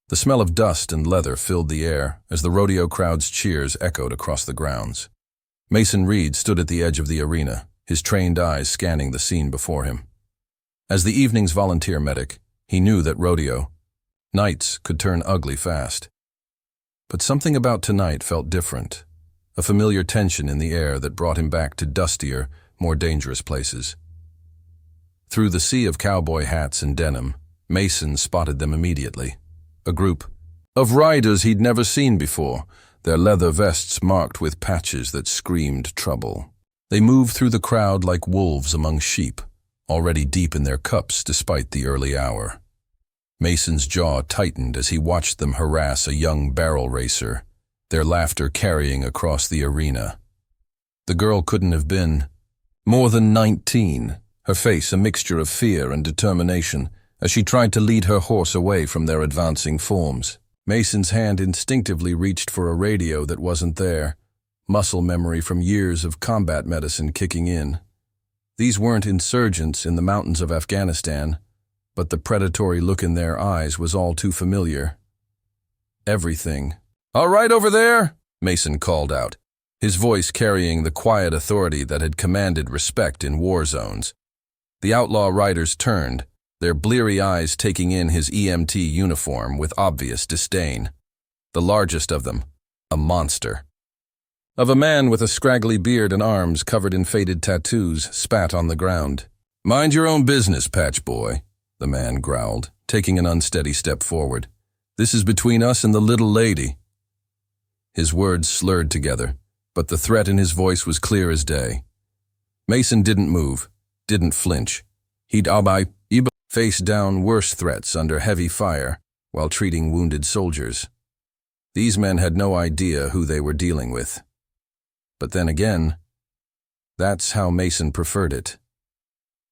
The smell of dust and leather filled the air as the rodeo crowd's cheers echoed across the grounds. Mason Reed stood at the edge of the arena, his trained eyes scanning the scene before him. As the evening's volunteer medic, he knew that rodeo nights could turn ugly fast. But something about tonight felt different, a familiar tension in the air that brought him back to dustier, more dangerous places. Through the sea of cowboy hats and denim, Mason spotted them immediately. A group of riders he'd never seen before, their leather vests marked with patches that screamed trouble. They moved through the crowd like wolves among sheep, already deep in their cups despite the early hour. Mason's jaw tightened as he watched them harass a young barrel racer, their laughter carrying across the arena. The girl couldn't have been more than 19, her face a mixture of fear and determination as she tried to lead her horse away from their advancing forms. Mason's hand instinctively reached for a radio that wasn't there, muscle memory from years of combat medicine kicking in. These weren't insurgents in the mountains of Afghanistan, but the predatory look in their eyes was all too familiar. Everything. "All right over there," Mason called out, his voice carrying the quiet authority that had commanded respect in war zones. The outlaw riders turned, their bleary eyes taking in his EMT uniform with obvious disdain. The largest of them, a monster of a man with a scraggly beard and arms covered in faded tattoos, spat on the ground. "Mind your own business, patch boy," the man growled, taking an unsteady step forward. "This is between us and the little lady." His words slurred together, but the threat in his voice was clear as day. Mason didn't move, didn't flinch. He'd face down worse threats under heavy fire while treating wounded soldiers. These men had no idea who they were dealing with. But then again, that's how Mason preferred it.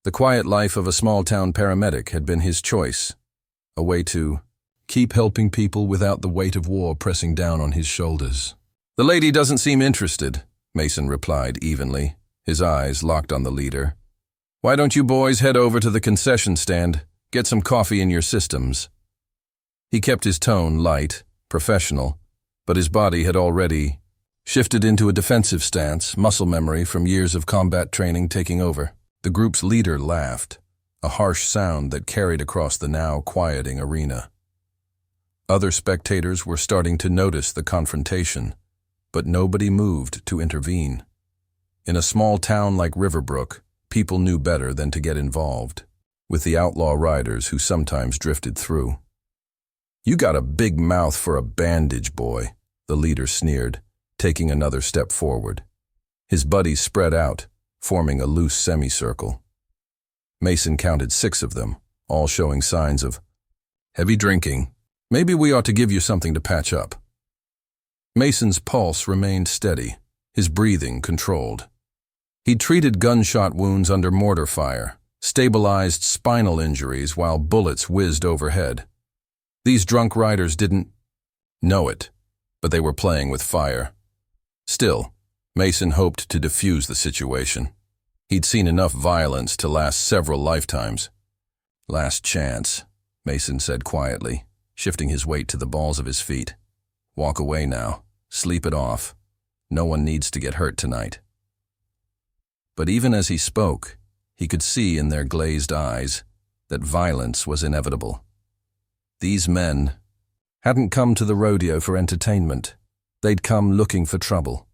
The quiet life of a small-town paramedic had been his choice, a way to keep helping people without the weight of war pressing down on his shoulders. "The lady doesn't seem interested," Mason replied evenly, his eyes locked on the leader. "Why don't you boys head over to the concession stand, get some coffee in your systems?" He kept his tone light, professional, but his body had already shifted into a defensive stance, muscle memory from years of combat training taking over. The group's leader laughed, a harsh sound that carried across the now quieting arena. Other spectators were starting to notice the confrontation, but nobody moved to intervene. In a small town like Riverbrook, people knew better than to get involved, with the outlaw riders who sometimes drifted through. "You got a big mouth for a bandage, boy," the leader sneered, taking another step forward. His buddies spread out, forming a loose semicircle. Mason counted 6 of them, all showing signs of heavy drinking. "Maybe we ought to give you something to patch up." Mason's pulse remained steady, his breathing controlled. He'd treated gunshot wounds under mortar fire, stabilized spinal injuries while bullets whizzed overhead. These drunk riders didn't know it, but they were playing with fire. Still, Mason hoped to defuse the situation. He'd seen enough violence to last several lifetimes. "Last chance," Mason said quietly, shifting his weight to the balls of his feet. "Walk away now. Sleep it off. No one needs to get hurt tonight." But even as he spoke, he could see in their glazed eyes that violence was inevitable. These men hadn't come to the rodeo for entertainment. They'd come looking for trouble.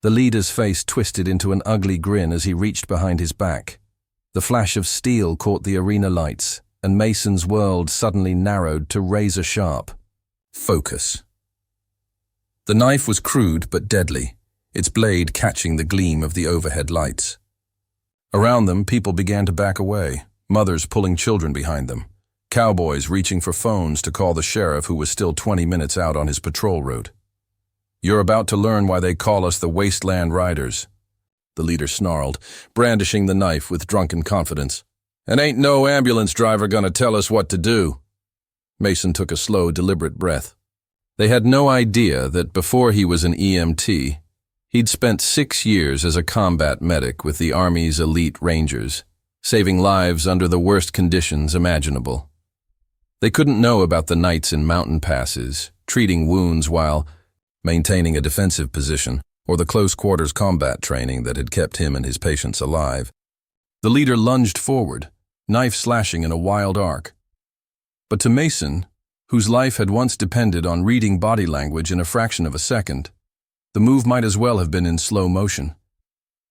The leader's face twisted into an ugly grin as he reached behind his back. The flash of steel caught the arena lights, and Mason's world suddenly narrowed to razor-sharp. Focus. The knife was crude but deadly, its blade catching the gleam of the overhead lights. Around them, people began to back away, mothers pulling children behind them, cowboys reaching for phones to call the sheriff who was still 20 minutes out on his patrol route. "You're about to learn why they call us the Wasteland Riders," the leader snarled, brandishing the knife with drunken confidence. "And ain't no ambulance driver gonna tell us what to do." Mason took a slow, deliberate breath. They had no idea that before he was an EMT, he'd spent 6 years as a combat medic with the Army's elite Rangers, saving lives under the worst conditions imaginable. They couldn't know about the nights in mountain passes, treating wounds while maintaining a defensive position, or the close-quarters combat training that had kept him and his patients alive. The leader lunged forward, knife slashing in a wild arc. But to Mason, whose life had once depended on reading body language in a fraction of a second, the move might as well have been in slow motion.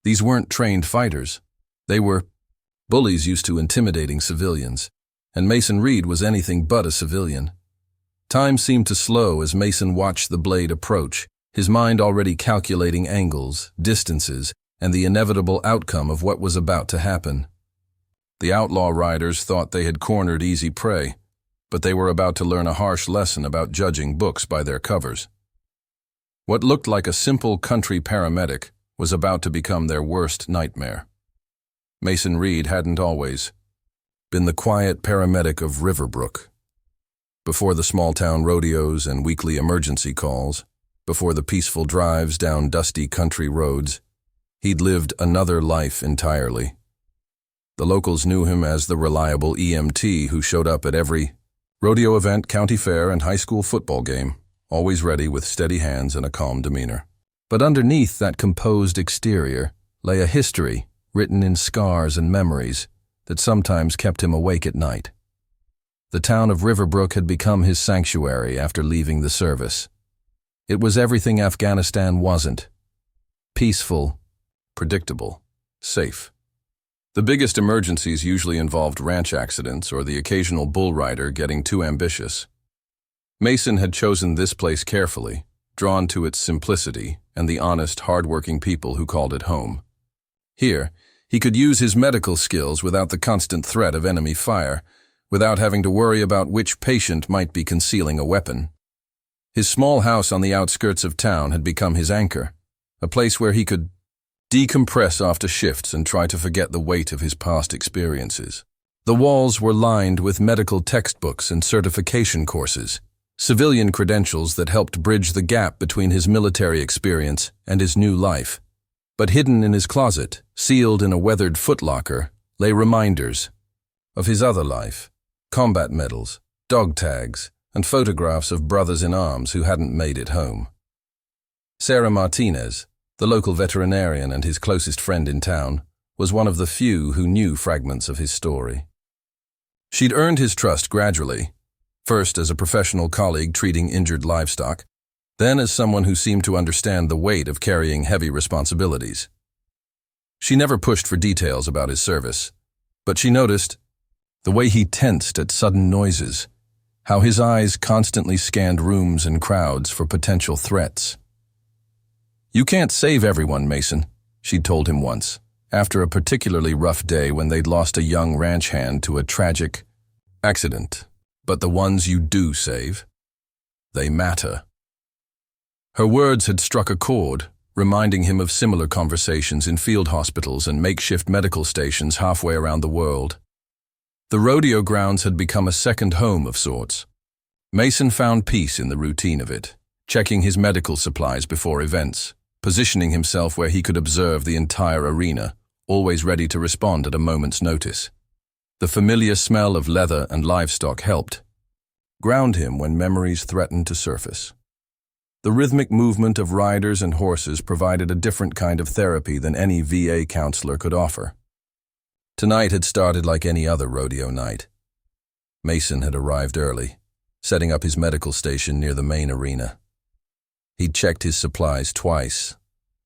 These weren't trained fighters. They were bullies used to intimidating civilians, and Mason Reed was anything but a civilian. Time seemed to slow as Mason watched the blade approach, his mind already calculating angles, distances, and the inevitable outcome of what was about to happen. The outlaw riders thought they had cornered easy prey, but they were about to learn a harsh lesson about judging books by their covers. What looked like a simple country paramedic was about to become their worst nightmare. Mason Reed hadn't always been the quiet paramedic of Riverbrook. Before the small-town rodeos and weekly emergency calls, before the peaceful drives down dusty country roads, he'd lived another life entirely. The locals knew him as the reliable EMT who showed up at every rodeo event, county fair, and high school football game, always ready with steady hands and a calm demeanor. But underneath that composed exterior lay a history written in scars and memories that sometimes kept him awake at night. The town of Riverbrook had become his sanctuary after leaving the service. It was everything Afghanistan wasn't: peaceful, predictable, safe. The biggest emergencies usually involved ranch accidents or the occasional bull rider getting too ambitious. Mason had chosen this place carefully, drawn to its simplicity and the honest, hard-working people who called it home. Here, he could use his medical skills without the constant threat of enemy fire, without having to worry about which patient might be concealing a weapon. His small house on the outskirts of town had become his anchor, a place where he could decompress after shifts and try to forget the weight of his past experiences. The walls were lined with medical textbooks and certification courses, civilian credentials that helped bridge the gap between his military experience and his new life. But hidden in his closet, sealed in a weathered footlocker, lay reminders of his other life: combat medals, dog tags, and photographs of brothers in arms who hadn't made it home. Sarah Martinez, the local veterinarian and his closest friend in town, was one of the few who knew fragments of his story. She'd earned his trust gradually, first as a professional colleague treating injured livestock, then as someone who seemed to understand the weight of carrying heavy responsibilities. She never pushed for details about his service, but she noticed the way he tensed at sudden noises, how his eyes constantly scanned rooms and crowds for potential threats. "You can't save everyone, Mason," she'd told him once, after a particularly rough day when they'd lost a young ranch hand to a tragic accident. "But the ones you do save, they matter." Her words had struck a chord, reminding him of similar conversations in field hospitals and makeshift medical stations halfway around the world. The rodeo grounds had become a second home of sorts. Mason found peace in the routine of it, checking his medical supplies before events, positioning himself where he could observe the entire arena, always ready to respond at a moment's notice. The familiar smell of leather and livestock helped ground him when memories threatened to surface. The rhythmic movement of riders and horses provided a different kind of therapy than any VA counselor could offer. Tonight had started like any other rodeo night. Mason had arrived early, setting up his medical station near the main arena. He'd checked his supplies twice,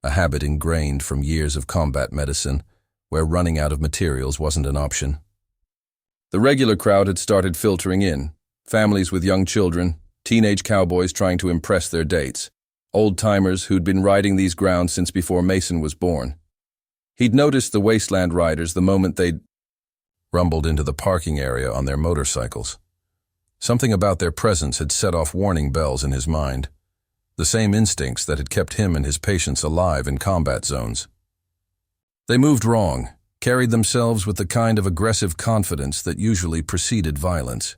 a habit ingrained from years of combat medicine, where running out of materials wasn't an option. The regular crowd had started filtering in, families with young children, teenage cowboys trying to impress their dates, old-timers who'd been riding these grounds since before Mason was born. He'd noticed the wasteland riders the moment they'd rumbled into the parking area on their motorcycles. Something about their presence had set off warning bells in his mind, the same instincts that had kept him and his patients alive in combat zones. They moved wrong, carried themselves with the kind of aggressive confidence that usually preceded violence.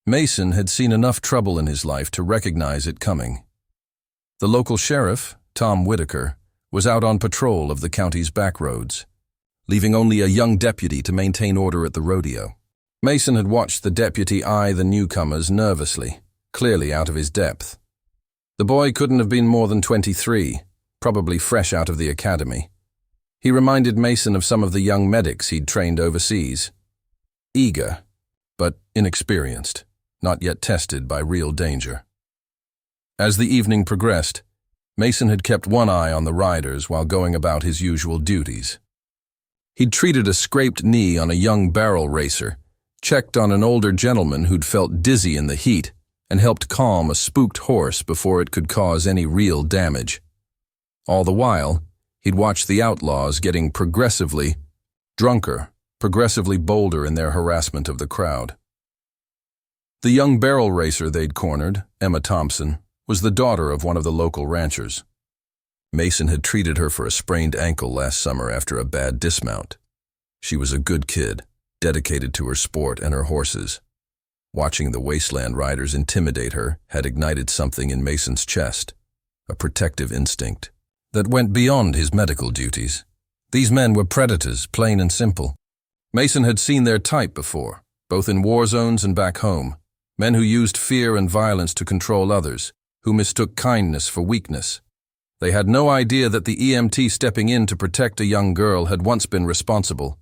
Mason had seen enough trouble in his life to recognize it coming. The local sheriff, Tom Whitaker, was out on patrol of the county's back roads, leaving only a young deputy to maintain order at the rodeo. Mason had watched the deputy eye the newcomers nervously, clearly out of his depth. The boy couldn't have been more than 23, probably fresh out of the academy. He reminded Mason of some of the young medics he'd trained overseas. Eager, but inexperienced, not yet tested by real danger. As the evening progressed, Mason had kept one eye on the riders while going about his usual duties. He'd treated a scraped knee on a young barrel racer, checked on an older gentleman who'd felt dizzy in the heat, and helped calm a spooked horse before it could cause any real damage. All the while, he'd watched the outlaws getting progressively drunker, progressively bolder in their harassment of the crowd. The young barrel racer they'd cornered, Emma Thompson, was the daughter of one of the local ranchers. Mason had treated her for a sprained ankle last summer after a bad dismount. She was a good kid, dedicated to her sport and her horses. Watching the wasteland riders intimidate her had ignited something in Mason's chest, a protective instinct that went beyond his medical duties. These men were predators, plain and simple. Mason had seen their type before, both in war zones and back home, men who used fear and violence to control others, who mistook kindness for weakness. They had no idea that the EMT stepping in to protect a young girl had once been responsible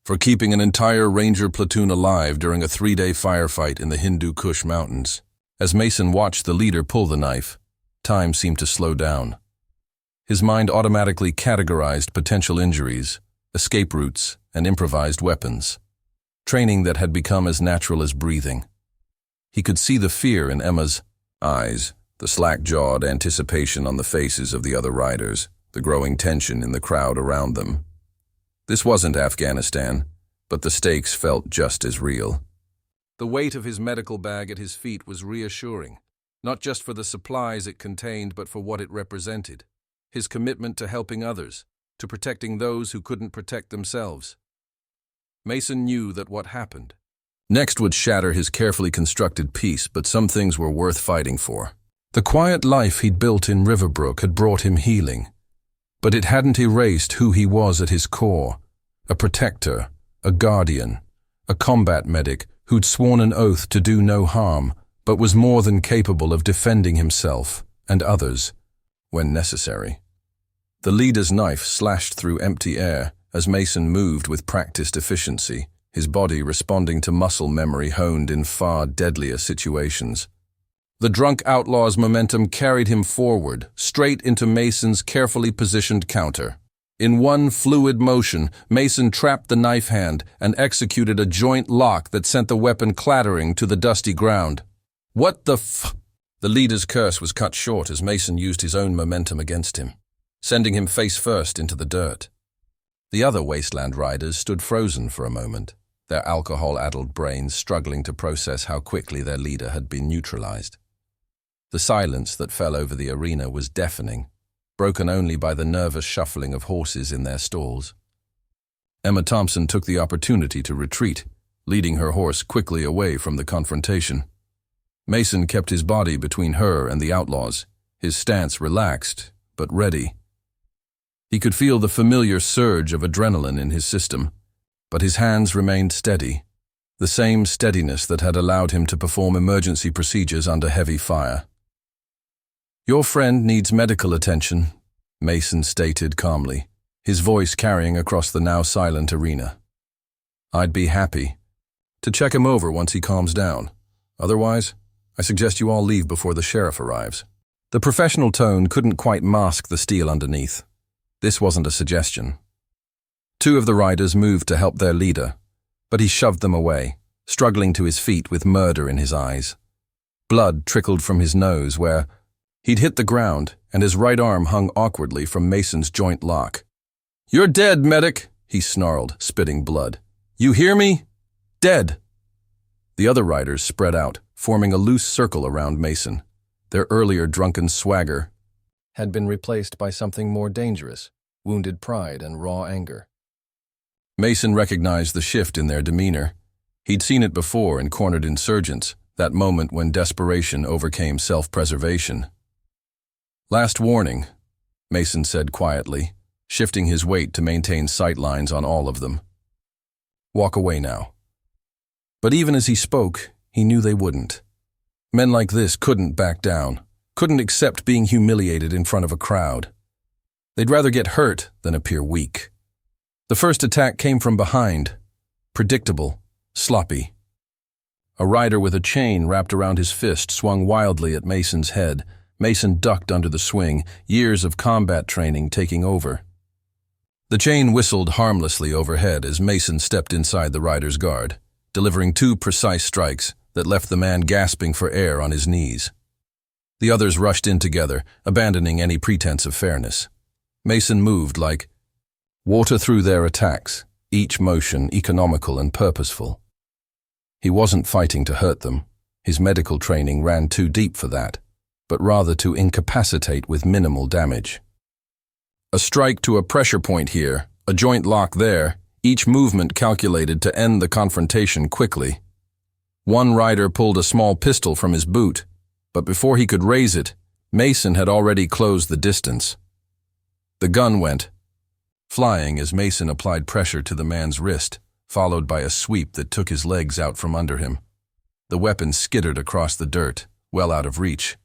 for keeping an entire ranger platoon alive during a 3-day firefight in the Hindu Kush Mountains. As Mason watched the leader pull the knife, time seemed to slow down. His mind automatically categorized potential injuries, escape routes, and improvised weapons, training that had become as natural as breathing. He could see the fear in Emma's eyes, the slack-jawed anticipation on the faces of the other riders, the growing tension in the crowd around them. This wasn't Afghanistan, but the stakes felt just as real. The weight of his medical bag at his feet was reassuring, not just for the supplies it contained, but for what it represented. His commitment to helping others, to protecting those who couldn't protect themselves. Mason knew that what happened next would shatter his carefully constructed peace, but some things were worth fighting for. The quiet life he'd built in Riverbrook had brought him healing, but it hadn't erased who he was at his core, a protector, a guardian, a combat medic who'd sworn an oath to do no harm, but was more than capable of defending himself and others when necessary. The leader's knife slashed through empty air as Mason moved with practiced efficiency, his body responding to muscle memory honed in far deadlier situations. The drunk outlaw's momentum carried him forward, straight into Mason's carefully positioned counter. In one fluid motion, Mason trapped the knife hand and executed a joint lock that sent the weapon clattering to the dusty ground. "What the f—" The leader's curse was cut short as Mason used his own momentum against him, sending him face first into the dirt. The other wasteland riders stood frozen for a moment, their alcohol-addled brains struggling to process how quickly their leader had been neutralized. The silence that fell over the arena was deafening, broken only by the nervous shuffling of horses in their stalls. Emma Thompson took the opportunity to retreat, leading her horse quickly away from the confrontation. Mason kept his body between her and the outlaws, his stance relaxed, but ready. He could feel the familiar surge of adrenaline in his system, but his hands remained steady, the same steadiness that had allowed him to perform emergency procedures under heavy fire. "Your friend needs medical attention," Mason stated calmly, his voice carrying across the now silent arena. "I'd be happy to check him over once he calms down. Otherwise, I suggest you all leave before the sheriff arrives." The professional tone couldn't quite mask the steel underneath. This wasn't a suggestion. Two of the riders moved to help their leader, but he shoved them away, struggling to his feet with murder in his eyes. Blood trickled from his nose where he'd hit the ground, and his right arm hung awkwardly from Mason's joint lock. "You're dead, medic," he snarled, spitting blood. "You hear me? Dead." The other riders spread out, forming a loose circle around Mason. Their earlier drunken swagger had been replaced by something more dangerous, wounded pride and raw anger. Mason recognized the shift in their demeanor. He'd seen it before in cornered insurgents, that moment when desperation overcame self-preservation. "Last warning," Mason said quietly, shifting his weight to maintain sight lines on all of them. "Walk away now." But even as he spoke, he knew they wouldn't. Men like this couldn't back down, couldn't accept being humiliated in front of a crowd. They'd rather get hurt than appear weak. The first attack came from behind, predictable, sloppy. A rider with a chain wrapped around his fist swung wildly at Mason's head. Mason ducked under the swing, years of combat training taking over. The chain whistled harmlessly overhead as Mason stepped inside the rider's guard, delivering 2 precise strikes that left the man gasping for air on his knees. The others rushed in together, abandoning any pretense of fairness. Mason moved like water through their attacks, each motion economical and purposeful. He wasn't fighting to hurt them. His medical training ran too deep for that, but rather to incapacitate with minimal damage. A strike to a pressure point here, a joint lock there, each movement calculated to end the confrontation quickly. One rider pulled a small pistol from his boot, but before he could raise it, Mason had already closed the distance. The gun went flying as Mason applied pressure to the man's wrist, followed by a sweep that took his legs out from under him. The weapon skittered across the dirt, well out of reach.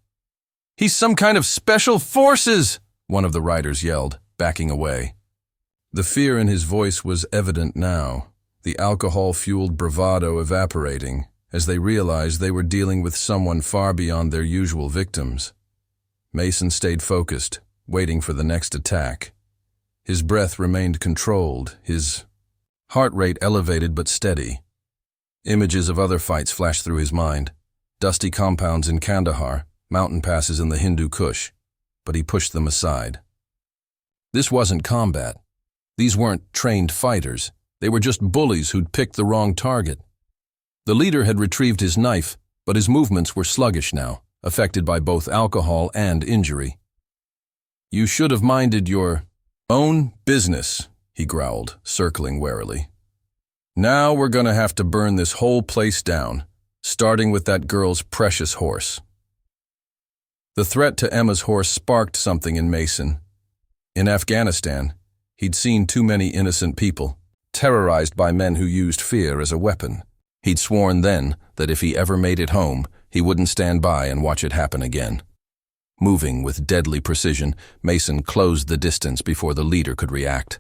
"He's some kind of special forces!" one of the riders yelled, backing away. The fear in his voice was evident now, the alcohol-fueled bravado evaporating, as they realized they were dealing with someone far beyond their usual victims. Mason stayed focused, waiting for the next attack. His breath remained controlled, his heart rate elevated but steady. Images of other fights flashed through his mind. Dusty compounds in Kandahar, mountain passes in the Hindu Kush, but he pushed them aside. This wasn't combat. These weren't trained fighters. They were just bullies who'd picked the wrong target. The leader had retrieved his knife, but his movements were sluggish now, affected by both alcohol and injury. "You should have minded your own business," he growled, circling warily. "Now we're gonna have to burn this whole place down, starting with that girl's precious horse." The threat to Emma's horse sparked something in Mason. In Afghanistan, he'd seen too many innocent people, terrorized by men who used fear as a weapon. He'd sworn then that if he ever made it home, he wouldn't stand by and watch it happen again. Moving with deadly precision, Mason closed the distance before the leader could react.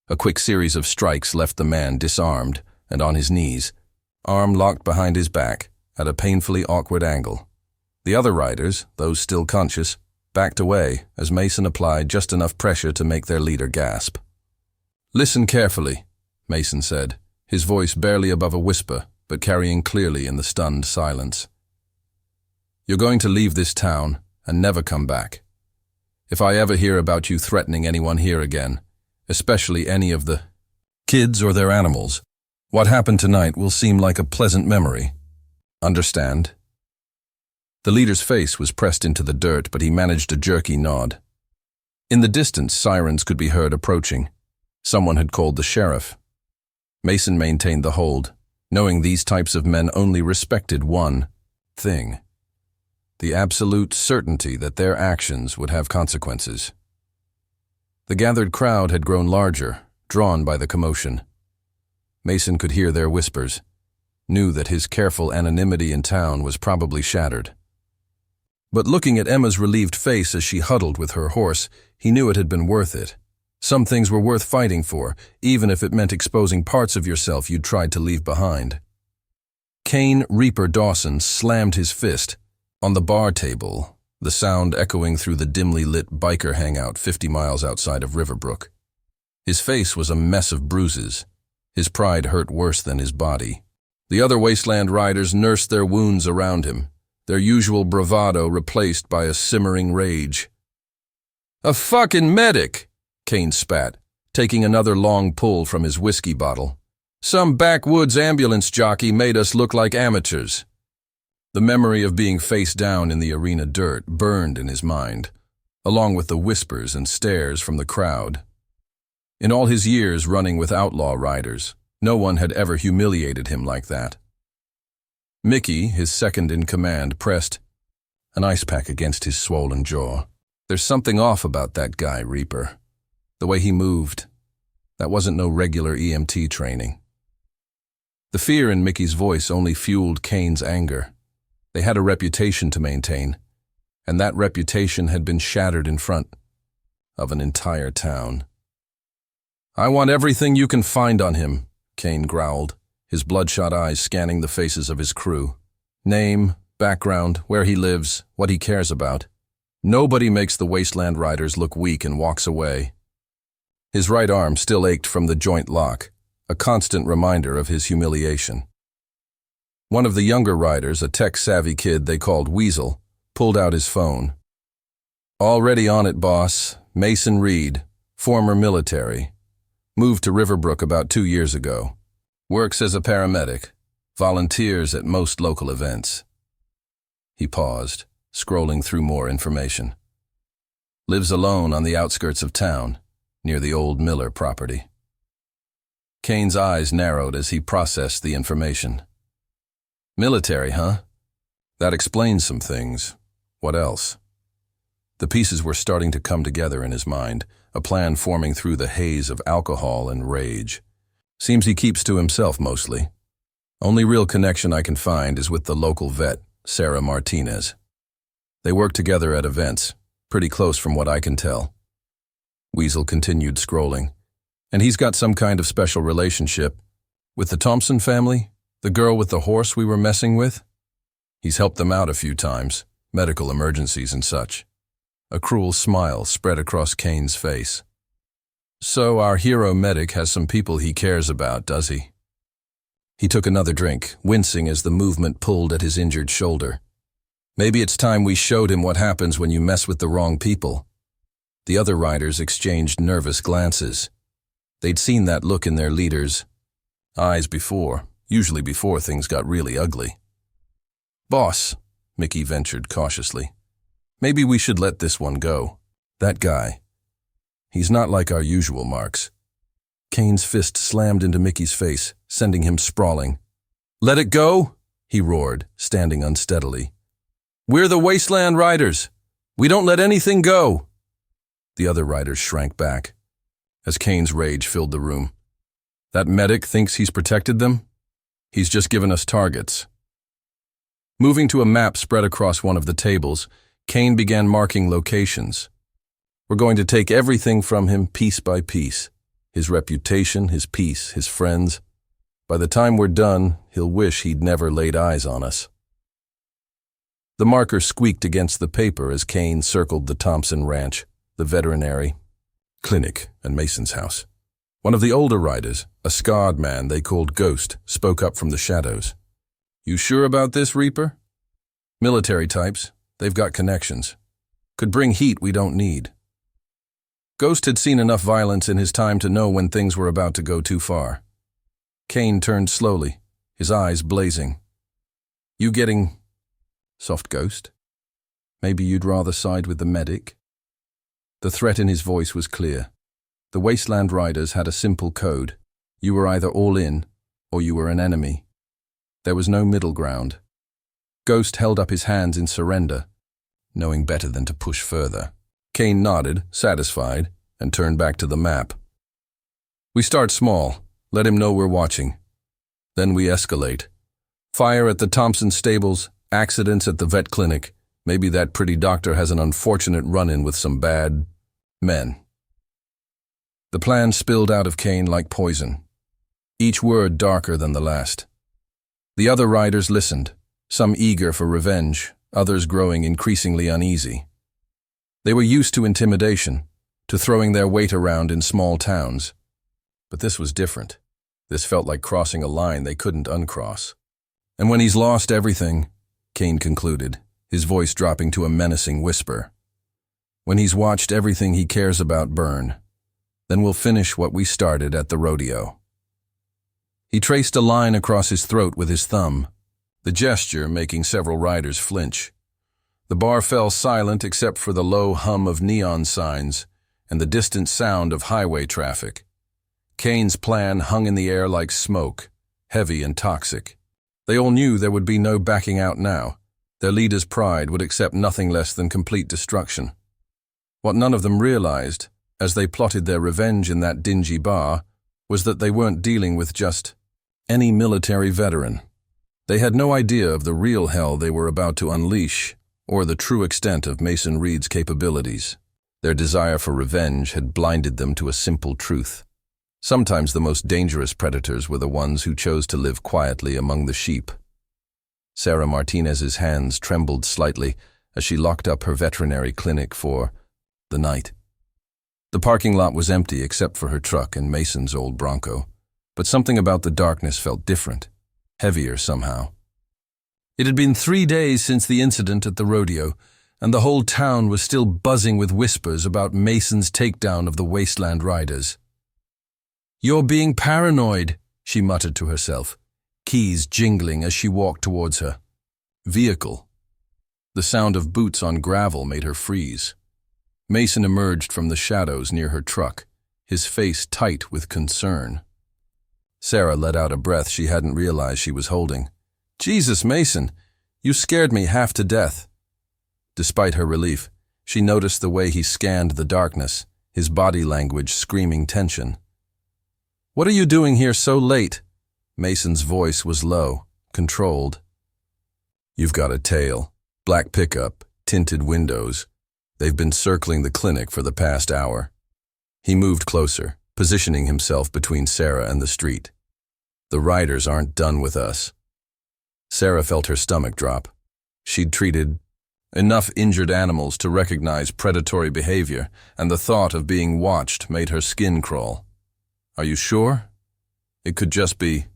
A quick series of strikes left the man disarmed and on his knees, arm locked behind his back, at a painfully awkward angle. The other riders, those still conscious, backed away as Mason applied just enough pressure to make their leader gasp. "Listen carefully," Mason said, his voice barely above a whisper, but carrying clearly in the stunned silence. "You're going to leave this town and never come back. If I ever hear about you threatening anyone here again, especially any of the kids or their animals, what happened tonight will seem like a pleasant memory. Understand?" The leader's face was pressed into the dirt, but he managed a jerky nod. In the distance, sirens could be heard approaching. Someone had called the sheriff. Mason maintained the hold, knowing these types of men only respected one thing: the absolute certainty that their actions would have consequences. The gathered crowd had grown larger, drawn by the commotion. Mason could hear their whispers, knew that his careful anonymity in town was probably shattered. But looking at Emma's relieved face as she huddled with her horse, he knew it had been worth it. Some things were worth fighting for, even if it meant exposing parts of yourself you'd tried to leave behind. Kane Reaper Dawson slammed his fist on the bar table, the sound echoing through the dimly lit biker hangout 50 miles outside of Riverbrook. His face was a mess of bruises. His pride hurt worse than his body. The other wasteland riders nursed their wounds around him, their usual bravado replaced by a simmering rage. "A fucking medic!" Kane spat, taking another long pull from his whiskey bottle. "Some backwoods ambulance jockey made us look like amateurs." The memory of being face down in the arena dirt burned in his mind, along with the whispers and stares from the crowd. In all his years running with outlaw riders, no one had ever humiliated him like that. Mickey, his second in command, pressed an ice pack against his swollen jaw. "There's something off about that guy, Reaper. The way he moved. That wasn't no regular EMT training." The fear in Mickey's voice only fueled Kane's anger. They had a reputation to maintain, and that reputation had been shattered in front of an entire town. "I want everything you can find on him," Kane growled, his bloodshot eyes scanning the faces of his crew. "Name, background, where he lives, what he cares about. Nobody makes the Wasteland Riders look weak and walks away." His right arm still ached from the joint lock, a constant reminder of his humiliation. One of the younger riders, a tech-savvy kid they called Weasel, pulled out his phone. "Already on it, boss. Mason Reed, former military. Moved to Riverbrook about 2 years ago. Works as a paramedic. Volunteers at most local events." He paused, scrolling through more information. "Lives alone on the outskirts of town, near the old Miller property." Kane's eyes narrowed as he processed the information. "Military, huh? That explains some things. What else?" The pieces were starting to come together in his mind, a plan forming through the haze of alcohol and rage. "Seems he keeps to himself mostly. Only real connection I can find is with the local vet, Sarah Martinez. They work together at events, pretty close from what I can tell." Weasel continued scrolling. "And he's got some kind of special relationship with the Thompson family, the girl with the horse we were messing with. He's helped them out a few times, medical emergencies and such." A cruel smile spread across Kane's face. "So our hero medic has some people he cares about, does he?" He took another drink, wincing as the movement pulled at his injured shoulder. "Maybe it's time we showed him what happens when you mess with the wrong people." The other riders exchanged nervous glances. They'd seen that look in their leaders' eyes before, usually before things got really ugly. "Boss," Mickey ventured cautiously, "maybe we should let this one go. That guy. He's not like our usual marks." Kane's fist slammed into Mickey's face, sending him sprawling. "Let it go?" he roared, standing unsteadily. "We're the Wasteland Riders. We don't let anything go." The other riders shrank back, as Kane's rage filled the room. "That medic thinks he's protected them? He's just given us targets." Moving to a map spread across one of the tables, Kane began marking locations. "We're going to take everything from him piece by piece. His reputation, his peace, his friends. By the time we're done, he'll wish he'd never laid eyes on us." The marker squeaked against the paper as Kane circled the Thompson Ranch, the veterinary clinic, and Mason's house. One of the older riders, a scarred man they called Ghost, spoke up from the shadows. "You sure about this, Reaper?" "Military types. They've got connections. Could bring heat we don't need." Ghost had seen enough violence in his time to know when things were about to go too far. Kane turned slowly, his eyes blazing. "You getting soft, Ghost? Maybe you'd rather side with the medic?" The threat in his voice was clear. The Wasteland Riders had a simple code. You were either all in, or you were an enemy. There was no middle ground. Ghost held up his hands in surrender, knowing better than to push further. Kane nodded, satisfied, and turned back to the map. "We start small, let him know we're watching. Then we escalate. Fire at the Thompson stables, accidents at the vet clinic. Maybe that pretty doctor has an unfortunate run-in with some bad men." The plan spilled out of Kane like poison, each word darker than the last. The other riders listened, some eager for revenge, others growing increasingly uneasy. They were used to intimidation, to throwing their weight around in small towns. But this was different. This felt like crossing a line they couldn't uncross. "And when he's lost everything," Kane concluded, his voice dropping to a menacing whisper, "when he's watched everything he cares about burn, then we'll finish what we started at the rodeo." He traced a line across his throat with his thumb, the gesture making several riders flinch. The bar fell silent except for the low hum of neon signs and the distant sound of highway traffic. Kane's plan hung in the air like smoke, heavy and toxic. They all knew there would be no backing out now. Their leader's pride would accept nothing less than complete destruction. What none of them realized, as they plotted their revenge in that dingy bar, was that they weren't dealing with just any military veteran. They had no idea of the real hell they were about to unleash, or the true extent of Mason Reed's capabilities. Their desire for revenge had blinded them to a simple truth. Sometimes the most dangerous predators were the ones who chose to live quietly among the sheep. Sarah Martinez's hands trembled slightly as she locked up her veterinary clinic for the night. The parking lot was empty except for her truck and Mason's old Bronco, but something about the darkness felt different, heavier somehow. It had been 3 days since the incident at the rodeo, and the whole town was still buzzing with whispers about Mason's takedown of the Wasteland Riders. "You're being paranoid," she muttered to herself, keys jingling as she walked towards her vehicle. The sound of boots on gravel made her freeze. Mason emerged from the shadows near her truck, his face tight with concern. Sarah let out a breath she hadn't realized she was holding. "Jesus, Mason, you scared me half to death." Despite her relief, she noticed the way he scanned the darkness, his body language screaming tension. "What are you doing here so late?" Mason's voice was low, controlled. "You've got a tail. Black pickup, tinted windows. They've been circling the clinic for the past hour." He moved closer, positioning himself between Sarah and the street. "The riders aren't done with us." Sarah felt her stomach drop. She'd treated enough injured animals to recognize predatory behavior, and the thought of being watched made her skin crawl. "Are you sure? It could just be—"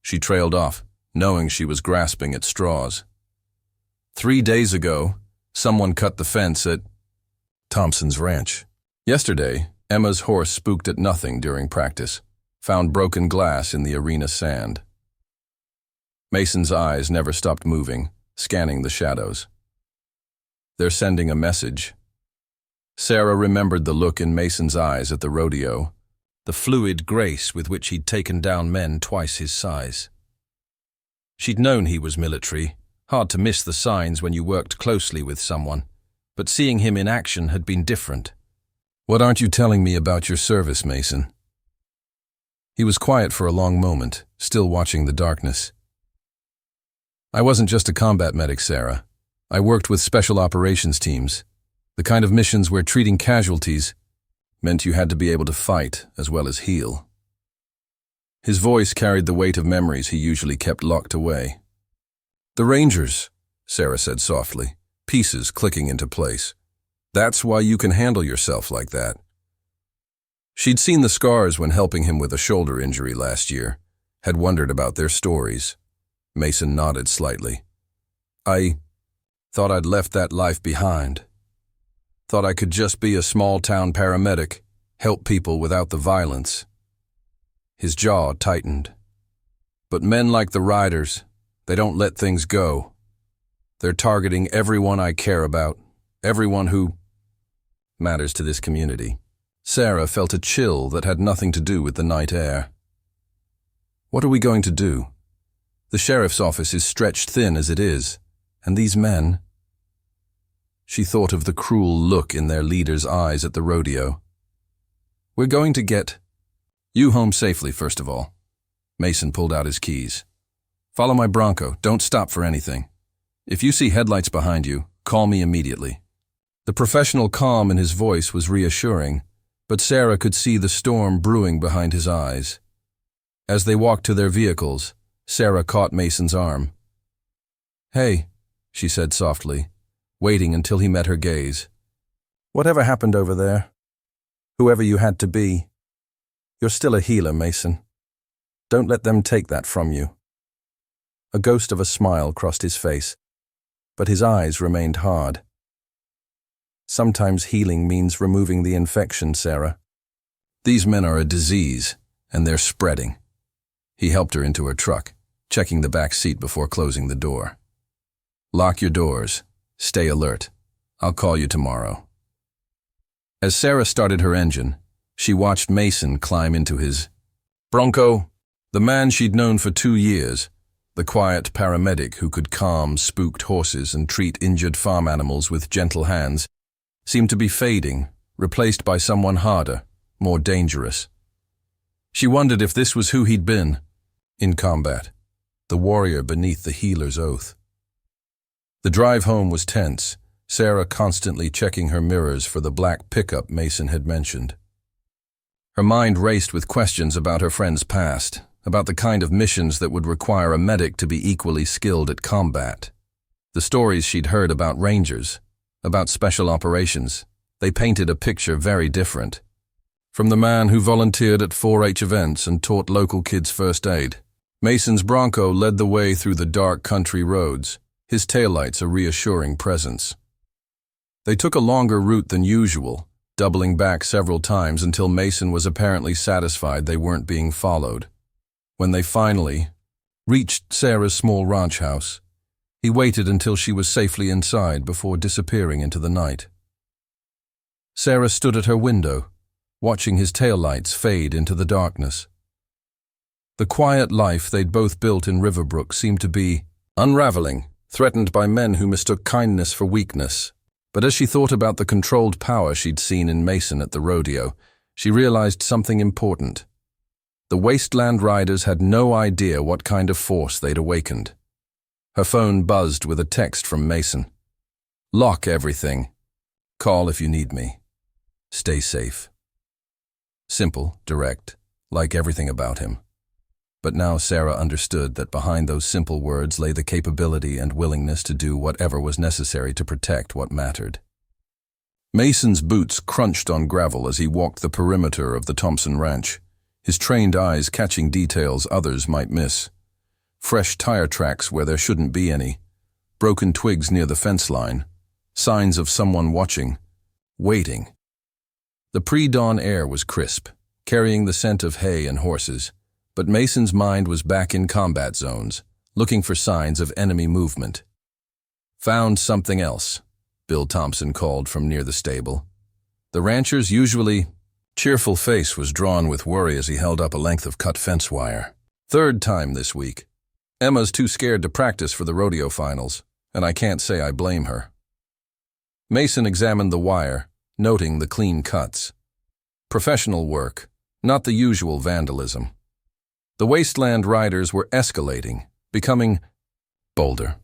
She trailed off, knowing she was grasping at straws. 3 days ago, someone cut the fence at Thompson's ranch. Yesterday, Emma's horse spooked at nothing during practice, found broken glass in the arena sand. Mason's eyes never stopped moving, scanning the shadows. "They're sending a message." Sarah remembered the look in Mason's eyes at the rodeo, the fluid grace with which he'd taken down men twice his size. She'd known he was military, hard to miss the signs when you worked closely with someone, but seeing him in action had been different. "What aren't you telling me about your service, Mason?" He was quiet for a long moment, still watching the darkness. "I wasn't just a combat medic, Sarah. I worked with special operations teams, the kind of missions where treating casualties meant you had to be able to fight as well as heal." His voice carried the weight of memories he usually kept locked away. "The Rangers," Sarah said softly, pieces clicking into place. "That's why you can handle yourself like that." She'd seen the scars when helping him with a shoulder injury last year, had wondered about their stories. Mason nodded slightly. "I thought I'd left that life behind. Thought I could just be a small-town paramedic, help people without the violence." His jaw tightened. "But men like the Riders, they don't let things go. They're targeting everyone I care about, everyone who matters to this community." Sarah felt a chill that had nothing to do with the night air. "What are we going to do? The sheriff's office is stretched thin as it is, and these men—" She thought of the cruel look in their leader's eyes at the rodeo. "We're going to get you home safely, first of all." Mason pulled out his keys. "Follow my Bronco. Don't stop for anything. If you see headlights behind you, call me immediately." The professional calm in his voice was reassuring, but Sarah could see the storm brewing behind his eyes. As they walked to their vehicles, Sarah caught Mason's arm. "Hey," she said softly, waiting until he met her gaze. "Whatever happened over there, whoever you had to be, you're still a healer, Mason. Don't let them take that from you." A ghost of a smile crossed his face, but his eyes remained hard. "Sometimes healing means removing the infection, Sarah. These men are a disease, and they're spreading." He helped her into her truck, checking the back seat before closing the door. "Lock your doors. Stay alert. I'll call you tomorrow." As Sarah started her engine, she watched Mason climb into his Bronco, the man she'd known for 2 years, the quiet paramedic who could calm spooked horses and treat injured farm animals with gentle hands, seemed to be fading, replaced by someone harder, more dangerous. She wondered if this was who he'd been, In combat, the warrior beneath the healer's oath. The drive home was tense, Sarah constantly checking her mirrors for the black pickup Mason had mentioned. Her mind raced with questions about her friend's past, about the kind of missions that would require a medic to be equally skilled at combat. The stories she'd heard about rangers, about special operations, they painted a picture very different. From the man who volunteered at 4-H events and taught local kids first aid, Mason's Bronco led the way through the dark country roads, his taillights a reassuring presence. They took a longer route than usual, doubling back several times until Mason was apparently satisfied they weren't being followed. When they finally reached Sarah's small ranch house, he waited until she was safely inside before disappearing into the night. Sarah stood at her window, watching his taillights fade into the darkness. The quiet life they'd both built in Riverbrook seemed to be unraveling, threatened by men who mistook kindness for weakness. But as she thought about the controlled power she'd seen in Mason at the rodeo, she realized something important. The Wasteland Riders had no idea what kind of force they'd awakened. Her phone buzzed with a text from Mason. "Lock everything. Call if you need me. Stay safe." Simple, direct, like everything about him. But now Sarah understood that behind those simple words lay the capability and willingness to do whatever was necessary to protect what mattered. Mason's boots crunched on gravel as he walked the perimeter of the Thompson Ranch, his trained eyes catching details others might miss. Fresh tire tracks where there shouldn't be any, broken twigs near the fence line, signs of someone watching, waiting. The pre-dawn air was crisp, carrying the scent of hay and horses. But Mason's mind was back in combat zones, looking for signs of enemy movement. "Found something else," Bill Thompson called from near the stable. The rancher's usually cheerful face was drawn with worry as he held up a length of cut fence wire. "Third time this week. Emma's too scared to practice for the rodeo finals, and I can't say I blame her." Mason examined the wire, noting the clean cuts. Professional work, not the usual vandalism. The Wasteland Riders were escalating, becoming bolder.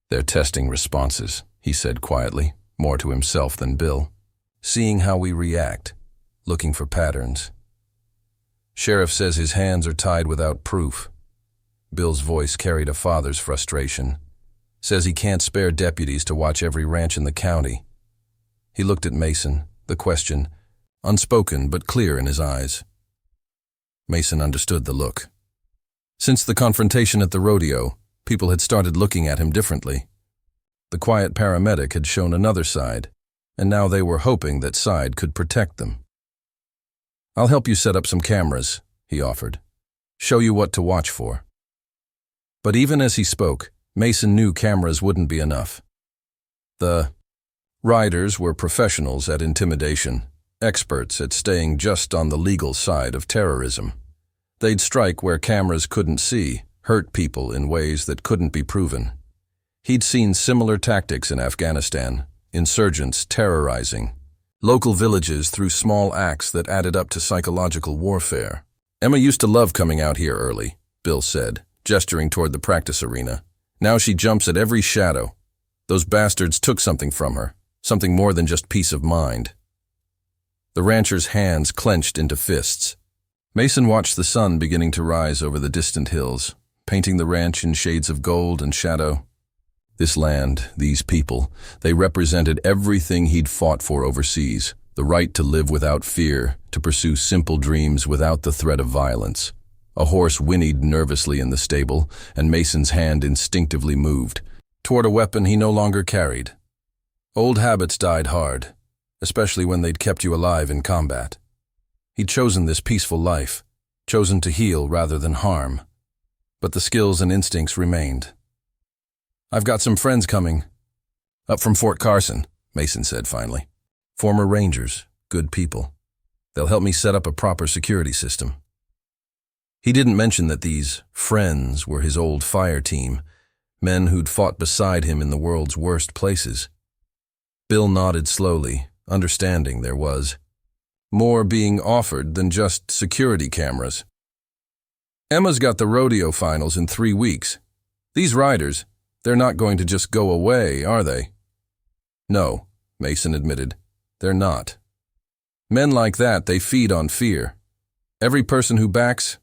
"They're testing responses," he said quietly, more to himself than Bill. "Seeing how we react, looking for patterns. Sheriff says his hands are tied without proof." Bill's voice carried a father's frustration. "Says he can't spare deputies to watch every ranch in the county." He looked at Mason, the question, unspoken but clear in his eyes. Mason understood the look. Since the confrontation at the rodeo, people had started looking at him differently. The quiet paramedic had shown another side, and now they were hoping that side could protect them. "I'll help you set up some cameras," he offered. "Show you what to watch for." But even as he spoke, Mason knew cameras wouldn't be enough. The riders were professionals at intimidation, experts at staying just on the legal side of terrorism. They'd strike where cameras couldn't see, hurt people in ways that couldn't be proven. He'd seen similar tactics in Afghanistan, insurgents terrorizing local villages through small acts that added up to psychological warfare. "Emma used to love coming out here early," Bill said, gesturing toward the practice arena. "Now she jumps at every shadow. Those bastards took something from her, something more than just peace of mind." The rancher's hands clenched into fists. Mason watched the sun beginning to rise over the distant hills, painting the ranch in shades of gold and shadow. This land, these people, they represented everything he'd fought for overseas, the right to live without fear, to pursue simple dreams without the threat of violence. A horse whinnied nervously in the stable, and Mason's hand instinctively moved toward a weapon he no longer carried. Old habits died hard, especially when they'd kept you alive in combat. He'd chosen this peaceful life, chosen to heal rather than harm. But the skills and instincts remained. "I've got some friends coming. Up from Fort Carson," Mason said finally. "Former Rangers, good people. They'll help me set up a proper security system." He didn't mention that these friends were his old fire team, men who'd fought beside him in the world's worst places. Bill nodded slowly, understanding there was more being offered than just security cameras. Emma's got the rodeo finals in 3 weeks. These riders, they're not going to just go away, are they? No, Mason admitted. They're not. Men like that, they feed on fear. Every person who backs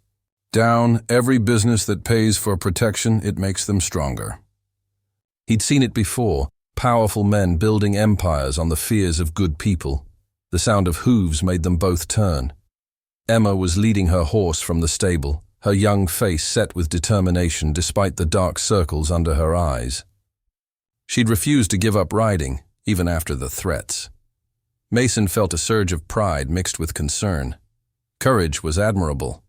down every business that pays for protection, it makes them stronger. He'd seen it before, powerful men building empires on the fears of good people. The sound of hooves made them both turn. Emma was leading her horse from the stable, her young face set with determination despite the dark circles under her eyes. She'd refused to give up riding, even after the threats. Mason felt a surge of pride mixed with concern. Courage was admirable,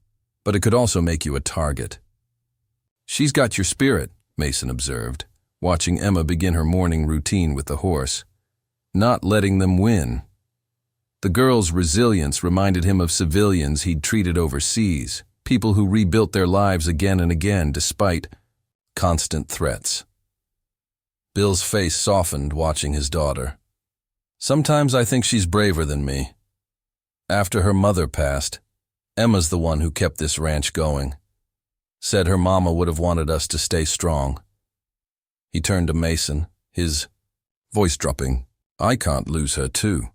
but it could also make you a target. She's got your spirit, Mason observed, watching Emma begin her morning routine with the horse. Not letting them win. The girl's resilience reminded him of civilians he'd treated overseas, people who rebuilt their lives again and again despite constant threats. Bill's face softened watching his daughter. Sometimes I think she's braver than me. After her mother passed, Emma's the one who kept this ranch going. Said her mama would have wanted us to stay strong. He turned to Mason, his voice dropping. I can't lose her too.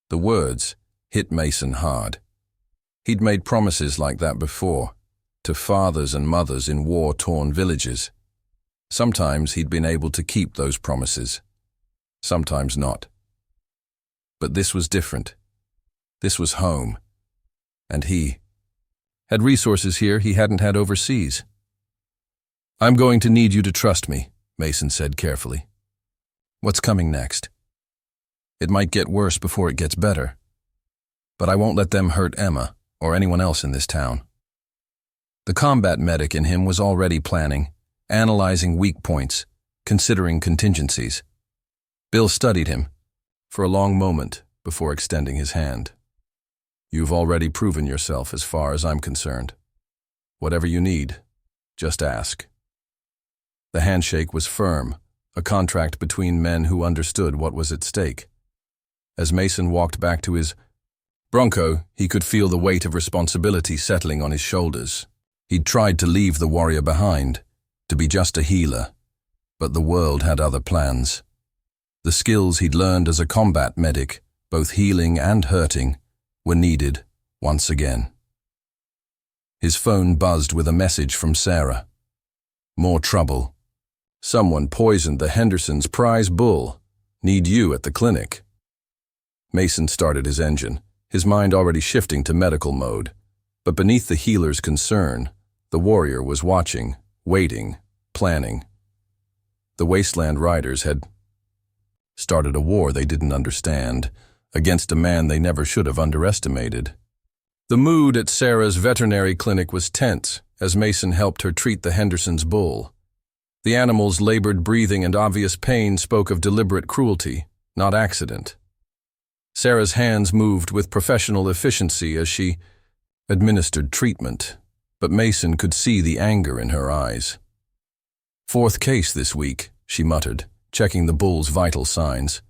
The words hit Mason hard. He'd made promises like that before, to fathers and mothers in war-torn villages. Sometimes he'd been able to keep those promises, sometimes not. But this was different. This was home. And he had resources here he hadn't had overseas. I'm going to need you to trust me, Mason said carefully. What's coming next? It might get worse before it gets better. But I won't let them hurt Emma or anyone else in this town. The combat medic in him was already planning, analyzing weak points, considering contingencies. Bill studied him for a long moment before extending his hand. You've already proven yourself as far as I'm concerned. Whatever you need, just ask. The handshake was firm, a contract between men who understood what was at stake. As Mason walked back to his Bronco, he could feel the weight of responsibility settling on his shoulders. He'd tried to leave the warrior behind, to be just a healer, but the world had other plans. The skills he'd learned as a combat medic, both healing and hurting, were needed once again. His phone buzzed with a message from Sarah. More trouble. Someone poisoned the Hendersons' prize bull. Need you at the clinic. Mason started his engine, his mind already shifting to medical mode. But beneath the healer's concern, the warrior was watching, waiting, planning. The Wasteland Riders had started a war they didn't understand, against a man they never should have underestimated. The mood at Sarah's veterinary clinic was tense as Mason helped her treat the Hendersons' bull. The animal's labored breathing and obvious pain spoke of deliberate cruelty, not accident. Sarah's hands moved with professional efficiency as she administered treatment, but Mason could see the anger in her eyes. Fourth case this week, she muttered, checking the bull's vital signs.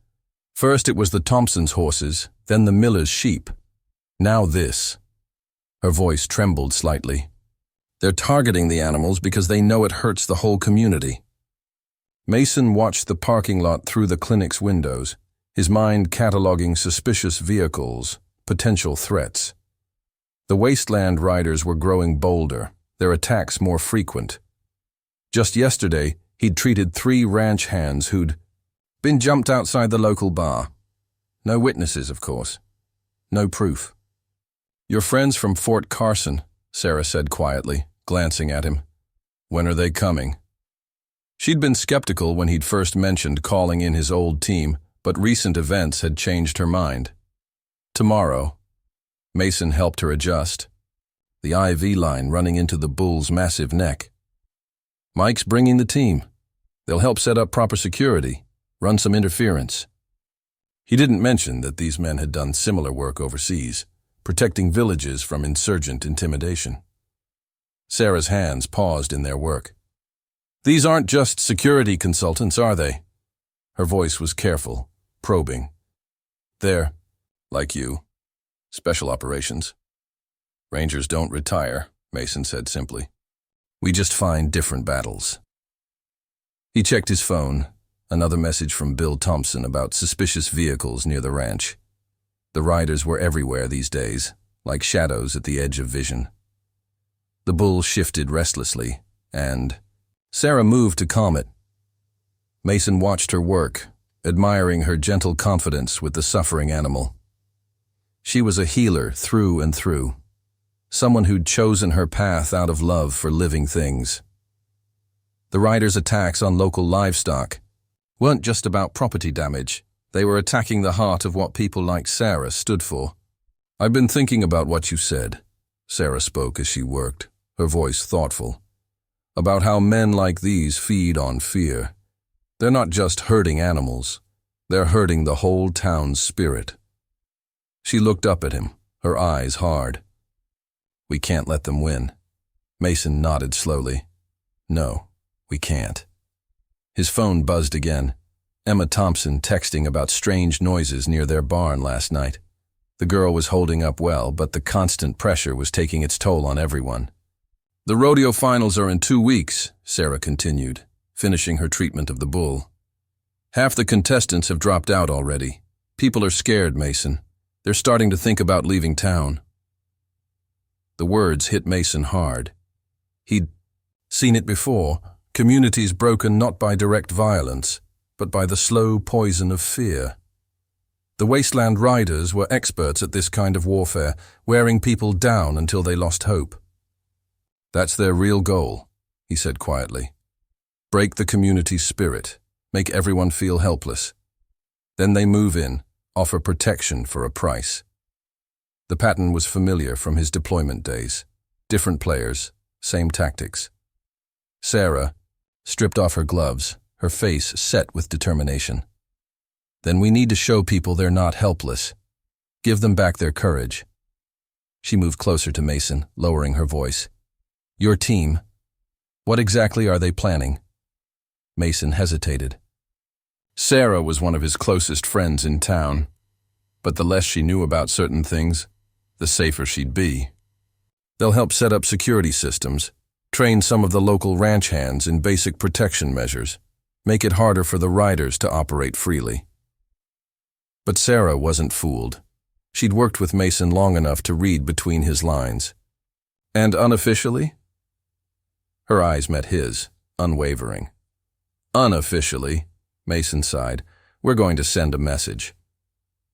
First it was the Thompsons' horses, then the Miller's sheep. Now this. Her voice trembled slightly. They're targeting the animals because they know it hurts the whole community. Mason watched the parking lot through the clinic's windows, his mind cataloging suspicious vehicles, potential threats. The Wasteland Riders were growing bolder, their attacks more frequent. Just yesterday, he'd treated 3 ranch hands who'd been jumped outside the local bar. No witnesses, of course. No proof. Your friends from Fort Carson, Sarah said quietly, glancing at him. When are they coming? She'd been skeptical when he'd first mentioned calling in his old team, but recent events had changed her mind. Tomorrow. Mason helped her adjust. The IV line running into the bull's massive neck. Mike's bringing the team. They'll help set up proper security, run some interference. He didn't mention that these men had done similar work overseas, protecting villages from insurgent intimidation. Sarah's hands paused in their work. These aren't just security consultants, are they? Her voice was careful, probing. They're, like you, special operations. Rangers don't retire, Mason said simply. We just find different battles. He checked his phone, another message from Bill Thompson about suspicious vehicles near the ranch. The riders were everywhere these days, like shadows at the edge of vision. The bull shifted restlessly, and Sarah moved to calm it. Mason watched her work, admiring her gentle confidence with the suffering animal. She was a healer through and through, someone who'd chosen her path out of love for living things. The riders' attacks on local livestock weren't just about property damage. They were attacking the heart of what people like Sarah stood for. I've been thinking about what you said, Sarah spoke as she worked, her voice thoughtful, about how men like these feed on fear. They're not just hurting animals, they're hurting the whole town's spirit. She looked up at him, her eyes hard. We can't let them win. Mason nodded slowly. No, we can't. His phone buzzed again. Emma Thompson texting about strange noises near their barn last night. The girl was holding up well, but the constant pressure was taking its toll on everyone. The rodeo finals are in 2 weeks, Sarah continued, finishing her treatment of the bull. Half the contestants have dropped out already. People are scared, Mason. They're starting to think about leaving town. The words hit Mason hard. He'd seen it before, communities broken not by direct violence, but by the slow poison of fear. The wasteland riders were experts at this kind of warfare, wearing people down until they lost hope. That's their real goal, he said quietly. Break the community's spirit, make everyone feel helpless. Then they move in, offer protection for a price. The pattern was familiar from his deployment days. Different players, same tactics. Sarah stripped off her gloves, her face set with determination. Then we need to show people they're not helpless. Give them back their courage. She moved closer to Mason, lowering her voice. Your team, what exactly are they planning? Mason hesitated. Sarah was one of his closest friends in town, but the less she knew about certain things, the safer she'd be. They'll help set up security systems, train some of the local ranch hands in basic protection measures, make it harder for the riders to operate freely. But Sarah wasn't fooled. She'd worked with Mason long enough to read between his lines. And unofficially? Her eyes met his, unwavering. Unofficially, Mason sighed, we're going to send a message.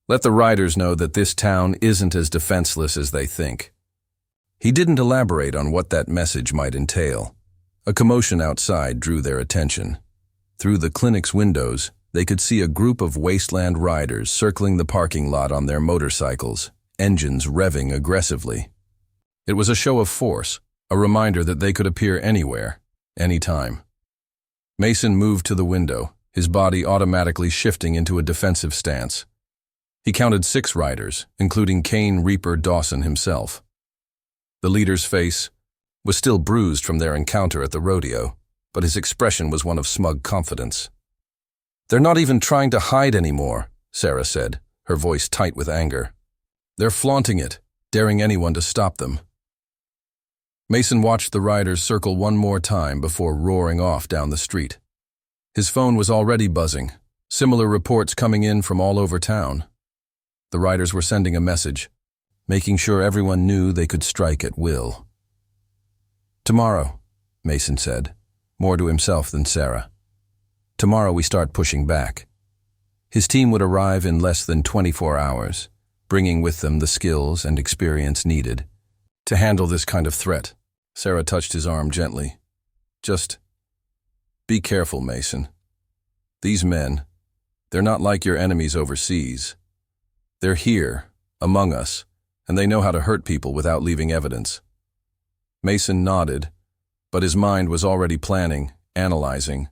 Let the riders know that this town isn't as defenseless as they think. He didn't elaborate on what that message might entail. A commotion outside drew their attention. Through the clinic's windows, they could see a group of wasteland riders circling the parking lot on their motorcycles, engines revving aggressively. It was a show of force, a reminder that they could appear anywhere, anytime. Mason moved to the window, his body automatically shifting into a defensive stance. He counted 6 riders, including Kane Reaper Dawson himself. The leader's face was still bruised from their encounter at the rodeo, but his expression was one of smug confidence. They're not even trying to hide anymore, Sarah said, her voice tight with anger. They're flaunting it, daring anyone to stop them. Mason watched the riders circle one more time before roaring off down the street. His phone was already buzzing, similar reports coming in from all over town. The riders were sending a message, making sure everyone knew they could strike at will. Tomorrow, Mason said, more to himself than Sarah. Tomorrow we start pushing back. His team would arrive in less than 24 hours, bringing with them the skills and experience needed to handle this kind of threat. Sarah touched his arm gently. Just be careful, Mason. These men, they're not like your enemies overseas. They're here, among us, and they know how to hurt people without leaving evidence. Mason nodded, but his mind was already planning, analyzing,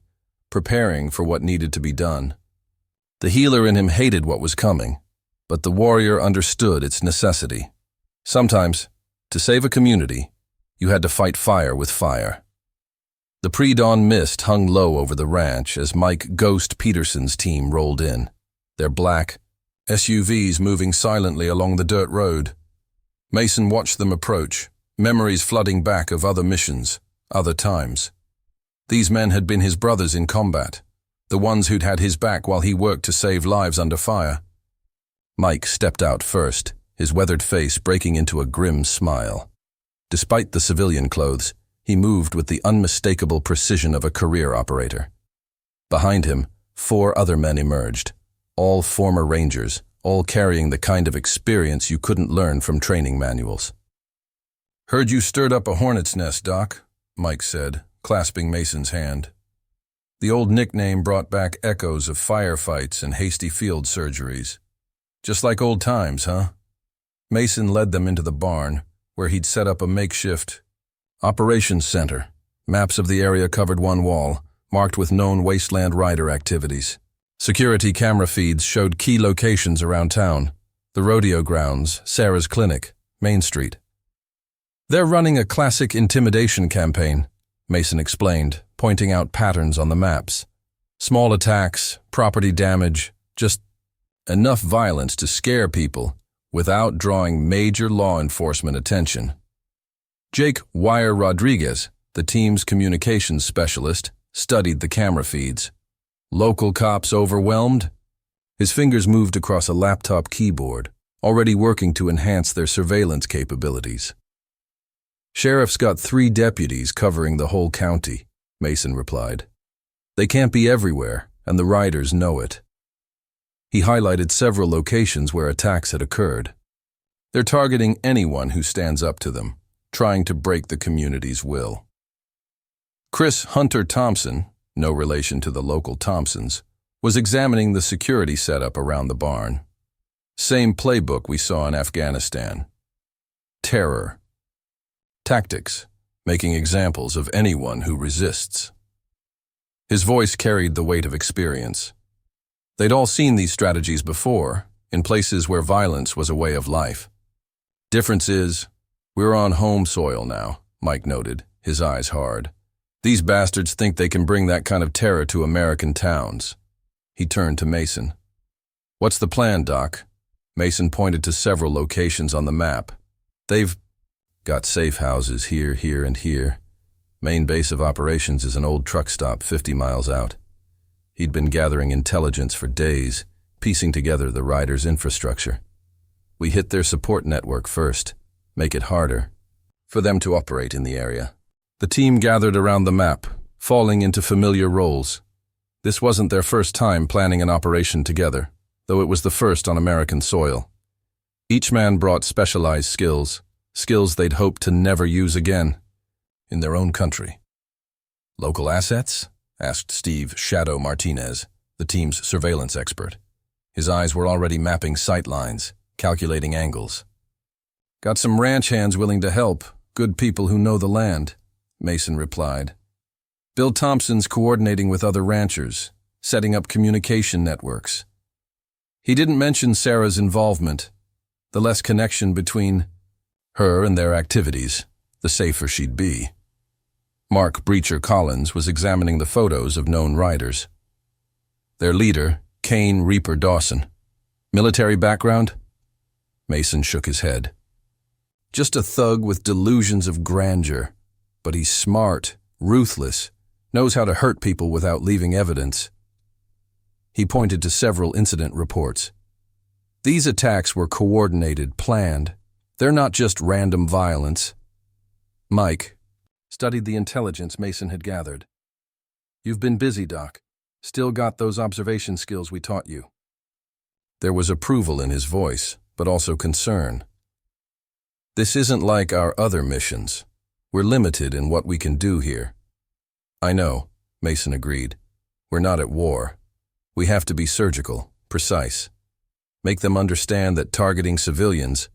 preparing for what needed to be done. The healer in him hated what was coming, but the warrior understood its necessity. Sometimes, to save a community, you had to fight fire with fire. The pre-dawn mist hung low over the ranch as Mike Ghost Peterson's team rolled in, their black SUVs moving silently along the dirt road. Mason watched them approach, memories flooding back of other missions, other times. These men had been his brothers in combat, the ones who'd had his back while he worked to save lives under fire. Mike stepped out first, his weathered face breaking into a grim smile. Despite the civilian clothes, he moved with the unmistakable precision of a career operator. Behind him, 4 other men emerged, all former Rangers, all carrying the kind of experience you couldn't learn from training manuals. "Heard you stirred up a hornet's nest, Doc," Mike said, clasping Mason's hand. The old nickname brought back echoes of firefights and hasty field surgeries. "Just like old times, huh?" Mason led them into the barn, where he'd set up a makeshift operations center. Maps of the area covered one wall, marked with known wasteland rider activities. Security camera feeds showed key locations around town: the rodeo grounds, Sarah's clinic, Main Street. "They're running a classic intimidation campaign," Mason explained, pointing out patterns on the maps. "Small attacks, property damage, just enough violence to scare people without drawing major law enforcement attention." Jake Wire Rodriguez, the team's communications specialist, studied the camera feeds. "Local cops overwhelmed?" His fingers moved across a laptop keyboard, already working to enhance their surveillance capabilities. "Sheriff's got 3 deputies covering the whole county," Mason replied. "They can't be everywhere, and the riders know it." He highlighted several locations where attacks had occurred. "They're targeting anyone who stands up to them, trying to break the community's will." Chris Hunter Thompson, no relation to the local Thompsons, was examining the security setup around the barn. Same playbook we saw in Afghanistan. Terror. Tactics, making examples of anyone who resists. His voice carried the weight of experience. They'd all seen these strategies before, in places where violence was a way of life. "Difference is, we're on home soil now," Mike noted, his eyes hard. "These bastards think they can bring that kind of terror to American towns." He turned to Mason. "What's the plan, Doc?" Mason pointed to several locations on the map. "They've got safe houses here, here, and here. Main base of operations is an old truck stop 50 miles out." He'd been gathering intelligence for days, piecing together the riders' infrastructure. "We hit their support network first, make it harder for them to operate in the area." The team gathered around the map, falling into familiar roles. This wasn't their first time planning an operation together, though it was the first on American soil. Each man brought specialized skills they'd hoped to never use again in their own country. "Local assets?" asked Steve Shadow Martinez, the team's surveillance expert. His eyes were already mapping sight lines, calculating angles. "Got some ranch hands willing to help, good people who know the land," Mason replied. "Bill Thompson's coordinating with other ranchers, setting up communication networks." He didn't mention Sarah's involvement. The less connection between her and their activities, the safer she'd be. Mark Breacher Collins was examining the photos of known riders. Their leader, Kane Reaper Dawson. "Military background?" Mason shook his head. "Just a thug with delusions of grandeur. But he's smart, ruthless, knows how to hurt people without leaving evidence." He pointed to several incident reports. "These attacks were coordinated, planned. They're not just random violence." Mike studied the intelligence Mason had gathered. "You've been busy, Doc. Still got those observation skills we taught you." There was approval in his voice, but also concern. "This isn't like our other missions. We're limited in what we can do here." "I know," Mason agreed. "We're not at war. We have to be surgical, precise. Make them understand that targeting civilians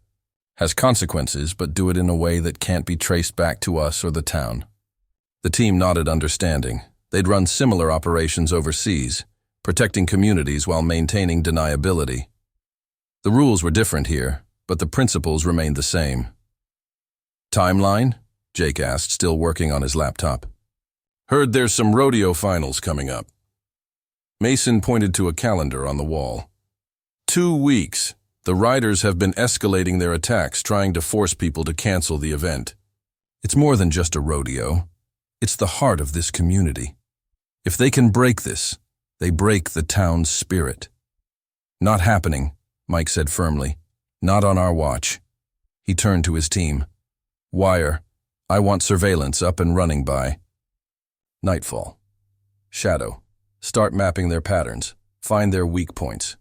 has consequences, but do it in a way that can't be traced back to us or the town." The team nodded understanding. They'd run similar operations overseas, protecting communities while maintaining deniability. The rules were different here, but the principles remained the same. "Timeline?" Jake asked, still working on his laptop. "Heard there's some rodeo finals coming up." Mason pointed to a calendar on the wall. 2 weeks. The riders have been escalating their attacks, trying to force people to cancel the event. It's more than just a rodeo. It's the heart of this community. If they can break this, they break the town's spirit. Not happening, Mike said firmly. Not on our watch. He turned to his team. Wire, I want surveillance up and running by nightfall. Shadow, start mapping their patterns. Find their weak points.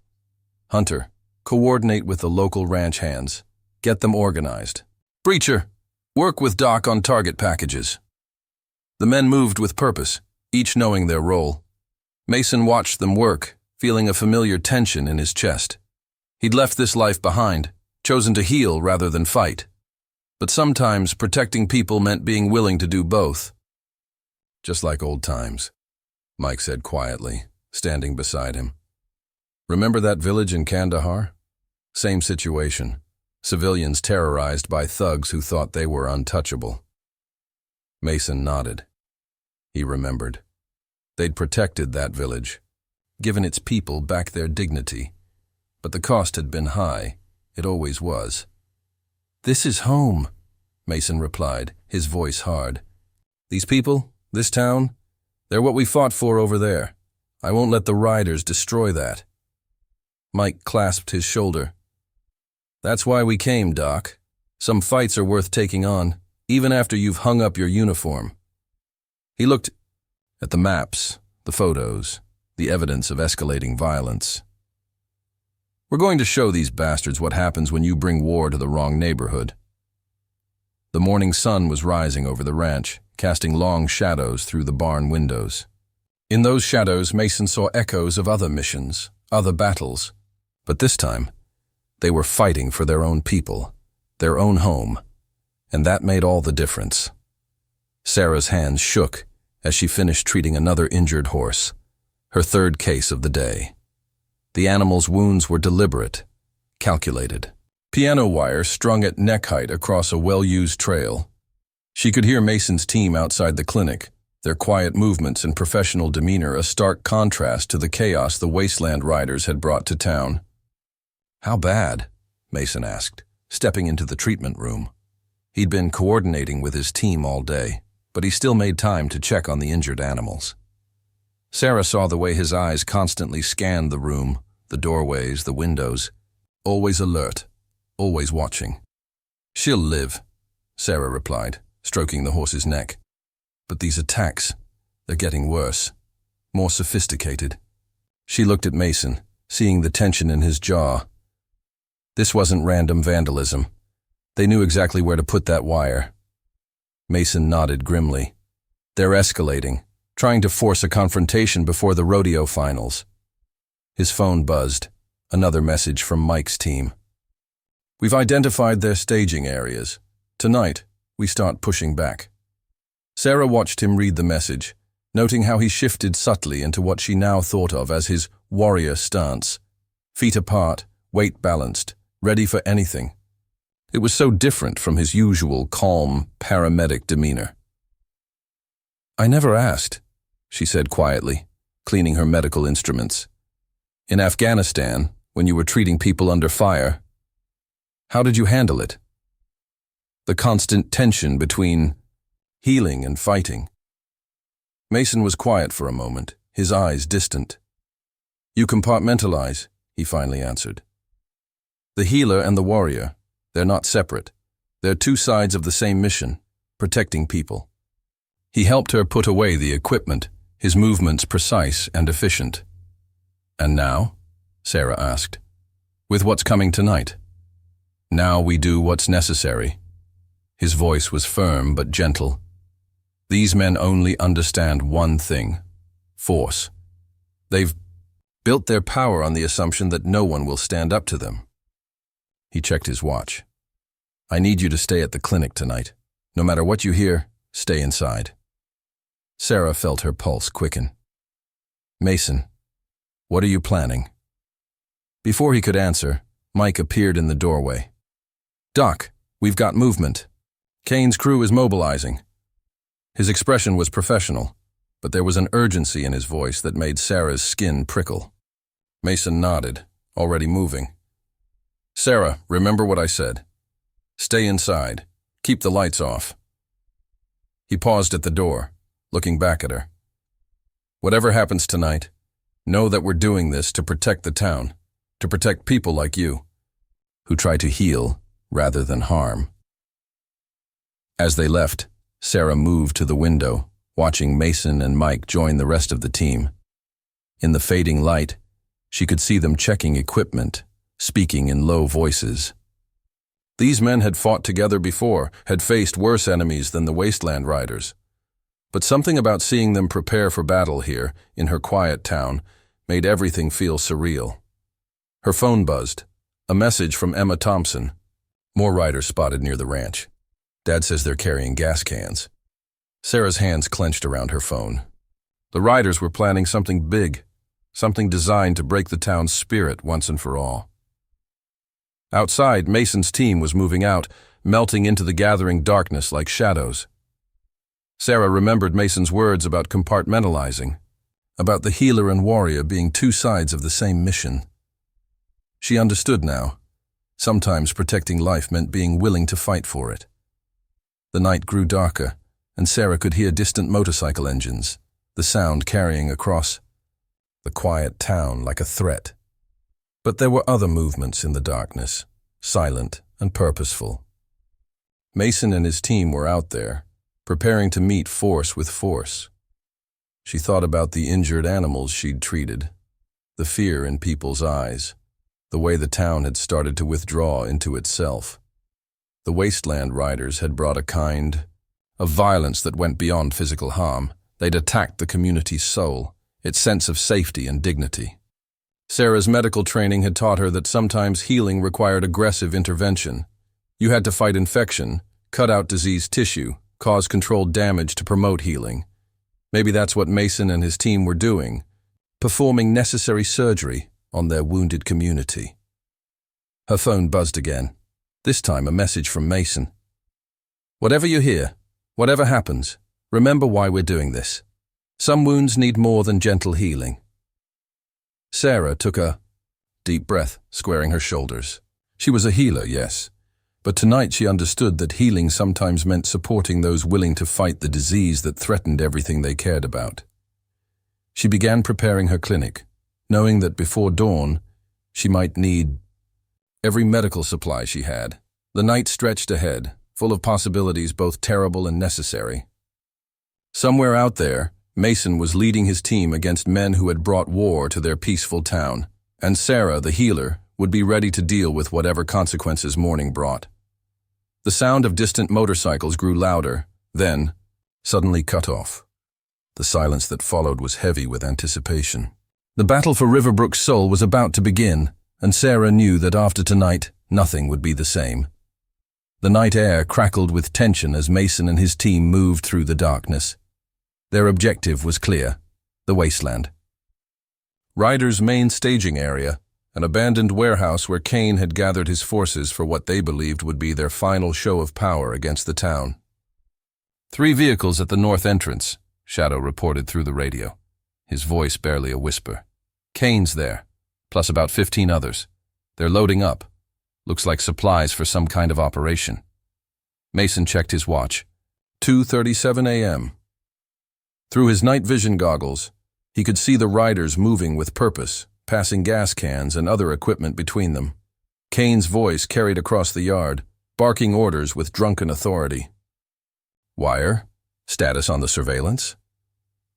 Hunter, coordinate with the local ranch hands. Get them organized. Breacher, work with Doc on target packages. The men moved with purpose, each knowing their role. Mason watched them work, feeling a familiar tension in his chest. He'd left this life behind, chosen to heal rather than fight. But sometimes protecting people meant being willing to do both. Just like old times, Mike said quietly, standing beside him. Remember that village in Kandahar? Same situation. Civilians terrorized by thugs who thought they were untouchable. Mason nodded. He remembered. They'd protected that village, given its people back their dignity. But the cost had been high. It always was. This is home, Mason replied, his voice hard. These people, this town, they're what we fought for over there. I won't let the riders destroy that. Mike clasped his shoulder. That's why we came, Doc. Some fights are worth taking on, even after you've hung up your uniform. He looked at the maps, the photos, the evidence of escalating violence. We're going to show these bastards what happens when you bring war to the wrong neighborhood. The morning sun was rising over the ranch, casting long shadows through the barn windows. In those shadows, Mason saw echoes of other missions, other battles. But this time, they were fighting for their own people, their own home, and that made all the difference. Sarah's hands shook as she finished treating another injured horse, her third case of the day. The animal's wounds were deliberate, calculated. Piano wire strung at neck height across a well-used trail. She could hear Mason's team outside the clinic, their quiet movements and professional demeanor a stark contrast to the chaos the wasteland riders had brought to town. How bad? Mason asked, stepping into the treatment room. He'd been coordinating with his team all day, but he still made time to check on the injured animals. Sarah saw the way his eyes constantly scanned the room, the doorways, the windows, always alert, always watching. She'll live, Sarah replied, stroking the horse's neck. But these attacks, they're getting worse, more sophisticated. She looked at Mason, seeing the tension in his jaw. This wasn't random vandalism. They knew exactly where to put that wire. Mason nodded grimly. They're escalating, trying to force a confrontation before the rodeo finals. His phone buzzed, another message from Mike's team. We've identified their staging areas. Tonight, we start pushing back. Sarah watched him read the message, noting how he shifted subtly into what she now thought of as his warrior stance. Feet apart, weight balanced, ready for anything. It was so different from his usual calm, paramedic demeanor. I never asked, she said quietly, cleaning her medical instruments. In Afghanistan, when you were treating people under fire, how did you handle it? The constant tension between healing and fighting. Mason was quiet for a moment, his eyes distant. You compartmentalize, he finally answered. The healer and the warrior, they're not separate. They're two sides of the same mission, protecting people. He helped her put away the equipment, his movements precise and efficient. And now? Sarah asked. With what's coming tonight? Now we do what's necessary. His voice was firm but gentle. These men only understand one thing: force. They've built their power on the assumption that no one will stand up to them. He checked his watch. I need you to stay at the clinic tonight. No matter what you hear, stay inside. Sarah felt her pulse quicken. Mason, what are you planning? Before he could answer, Mike appeared in the doorway. Doc, we've got movement. Kane's crew is mobilizing. His expression was professional, but there was an urgency in his voice that made Sarah's skin prickle. Mason nodded, already moving. Sarah, remember what I said. Stay inside. Keep the lights off. He paused at the door, looking back at her. Whatever happens tonight, know that we're doing this to protect the town, to protect people like you, who try to heal rather than harm. As they left, Sarah moved to the window, watching Mason and Mike join the rest of the team. In the fading light, she could see them checking equipment, speaking in low voices. These men had fought together before, had faced worse enemies than the Wasteland Riders. But something about seeing them prepare for battle here, in her quiet town, made everything feel surreal. Her phone buzzed. A message from Emma Thompson. More riders spotted near the ranch. Dad says they're carrying gas cans. Sarah's hands clenched around her phone. The riders were planning something big, something designed to break the town's spirit once and for all. Outside, Mason's team was moving out, melting into the gathering darkness like shadows. Sarah remembered Mason's words about compartmentalizing, about the healer and warrior being two sides of the same mission. She understood now. Sometimes protecting life meant being willing to fight for it. The night grew darker, and Sarah could hear distant motorcycle engines, the sound carrying across the quiet town like a threat. But there were other movements in the darkness, silent and purposeful. Mason and his team were out there, preparing to meet force with force. She thought about the injured animals she'd treated, the fear in people's eyes, the way the town had started to withdraw into itself. The Wasteland Riders had brought a kind of violence that went beyond physical harm. They'd attacked the community's soul, its sense of safety and dignity. Sarah's medical training had taught her that sometimes healing required aggressive intervention. You had to fight infection, cut out diseased tissue, cause controlled damage to promote healing. Maybe that's what Mason and his team were doing, performing necessary surgery on their wounded community. Her phone buzzed again, this time a message from Mason. Whatever you hear, whatever happens, remember why we're doing this. Some wounds need more than gentle healing. Sarah took a deep breath, squaring her shoulders. She was a healer, yes, but tonight she understood that healing sometimes meant supporting those willing to fight the disease that threatened everything they cared about. She began preparing her clinic, knowing that before dawn, she might need every medical supply she had. The night stretched ahead, full of possibilities both terrible and necessary. Somewhere out there, Mason was leading his team against men who had brought war to their peaceful town, and Sarah, the healer, would be ready to deal with whatever consequences morning brought. The sound of distant motorcycles grew louder, then suddenly cut off. The silence that followed was heavy with anticipation. The battle for Riverbrook's soul was about to begin, and Sarah knew that after tonight, nothing would be the same. The night air crackled with tension as Mason and his team moved through the darkness. Their objective was clear: the wasteland. Ryder's main staging area, an abandoned warehouse where Kane had gathered his forces for what they believed would be their final show of power against the town. 3 vehicles at the north entrance, Shadow reported through the radio, his voice barely a whisper. Kane's there, plus about 15 others. They're loading up. Looks like supplies for some kind of operation. Mason checked his watch. 2:37 a.m. Through his night vision goggles, he could see the riders moving with purpose, passing gas cans and other equipment between them. Kane's voice carried across the yard, barking orders with drunken authority. Wire? Status on the surveillance?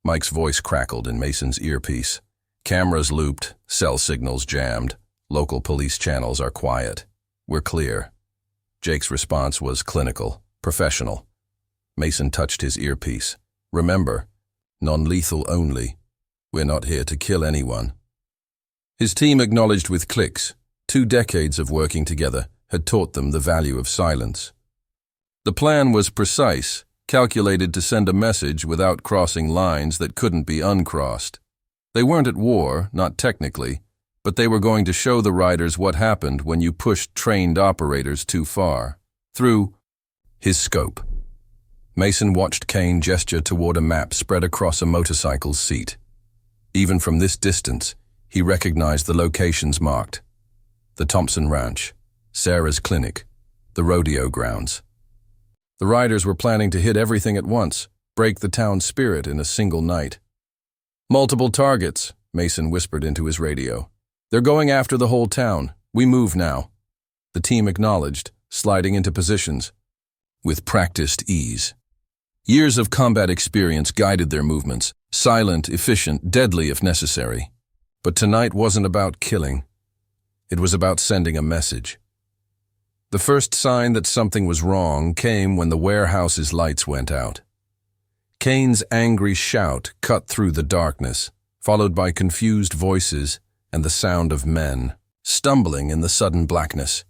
Mike's voice crackled in Mason's earpiece. Cameras looped, cell signals jammed. Local police channels are quiet. We're clear. Jake's response was clinical, professional. Mason touched his earpiece. Remember, non-lethal only. We're not here to kill anyone. His team acknowledged with clicks. 2 decades of working together had taught them the value of silence. The plan was precise, calculated to send a message without crossing lines that couldn't be uncrossed. They weren't at war, not technically, but they were going to show the riders what happened when you pushed trained operators too far. Through his scope. Mason watched Kane gesture toward a map spread across a motorcycle's seat. Even from this distance, he recognized the locations marked: the Thompson Ranch, Sarah's clinic, the rodeo grounds. The riders were planning to hit everything at once, break the town's spirit in a single night. "Multiple targets," Mason whispered into his radio. "They're going after the whole town. We move now." The team acknowledged, sliding into positions with practiced ease. Years of combat experience guided their movements, silent, efficient, deadly if necessary. But tonight wasn't about killing. It was about sending a message. The first sign that something was wrong came when the warehouse's lights went out. Kane's angry shout cut through the darkness, followed by confused voices and the sound of men, stumbling in the sudden blackness.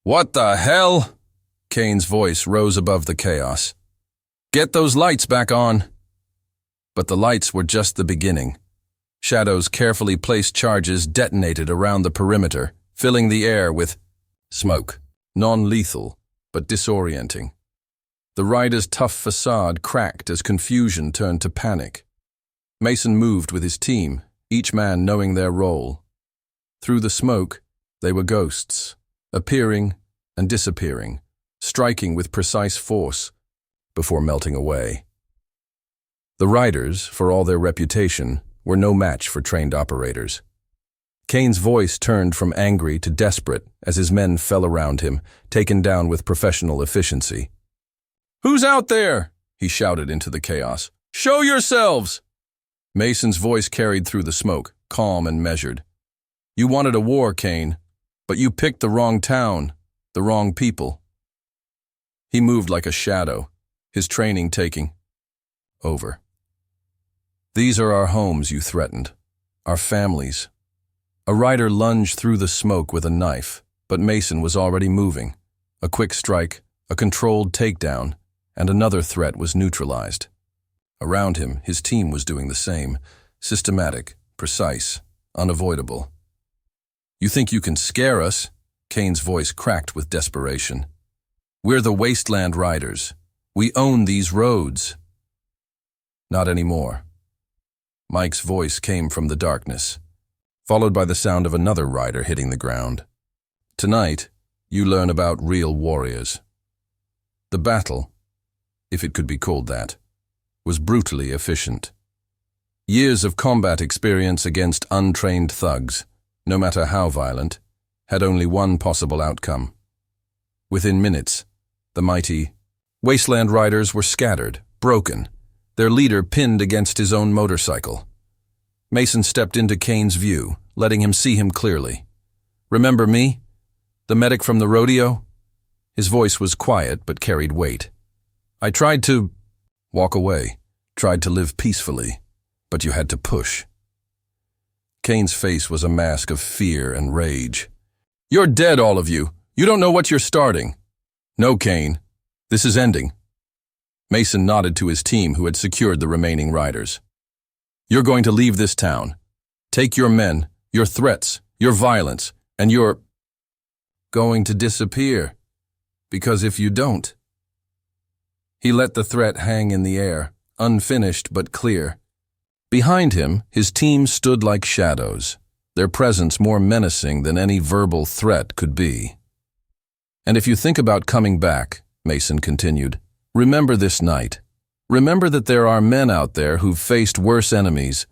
"What the hell?" Kane's voice rose above the chaos. "Get those lights back on." But the lights were just the beginning. Shadow's carefully placed charges detonated around the perimeter, filling the air with smoke, non-lethal, but disorienting. The riders' tough facade cracked as confusion turned to panic. Mason moved with his team, each man knowing their role. Through the smoke, they were ghosts, appearing and disappearing, striking with precise force before melting away. The riders, for all their reputation, were no match for trained operators. Kane's voice turned from angry to desperate as his men fell around him, taken down with professional efficiency. "Who's out there?" he shouted into the chaos. "Show yourselves!" Mason's voice carried through the smoke, calm and measured. "You wanted a war, Kane, but you picked the wrong town, the wrong people." He moved like a shadow, his training taking over. "These are our homes you threatened, our families." A rider lunged through the smoke with a knife, but Mason was already moving. A quick strike, a controlled takedown, and another threat was neutralized. Around him, his team was doing the same, systematic, precise, unavoidable. "You think you can scare us?" Kane's voice cracked with desperation. "We're the Wasteland Riders. We own these roads." "Not anymore." Mike's voice came from the darkness, followed by the sound of another rider hitting the ground. "Tonight, you learn about real warriors." The battle, if it could be called that, was brutally efficient. Years of combat experience against untrained thugs, no matter how violent, had only one possible outcome. Within minutes, the mighty Wasteland Riders were scattered, broken, their leader pinned against his own motorcycle. Mason stepped into Kane's view, letting him see him clearly. "Remember me? The medic from the rodeo?" His voice was quiet but carried weight. "I tried to walk away, tried to live peacefully, but you had to push." Kane's face was a mask of fear and rage. "You're dead, all of you. You don't know what you're starting." "No, Kane. This is ending." Mason nodded to his team who had secured the remaining riders. "You're going to leave this town. Take your men, your threats, your violence, and you're going to disappear. Because if you don't..." He let the threat hang in the air, unfinished but clear. Behind him, his team stood like shadows, their presence more menacing than any verbal threat could be. "And if you think about coming back," Mason continued, "remember this night. Remember that there are men out there who've faced worse enemies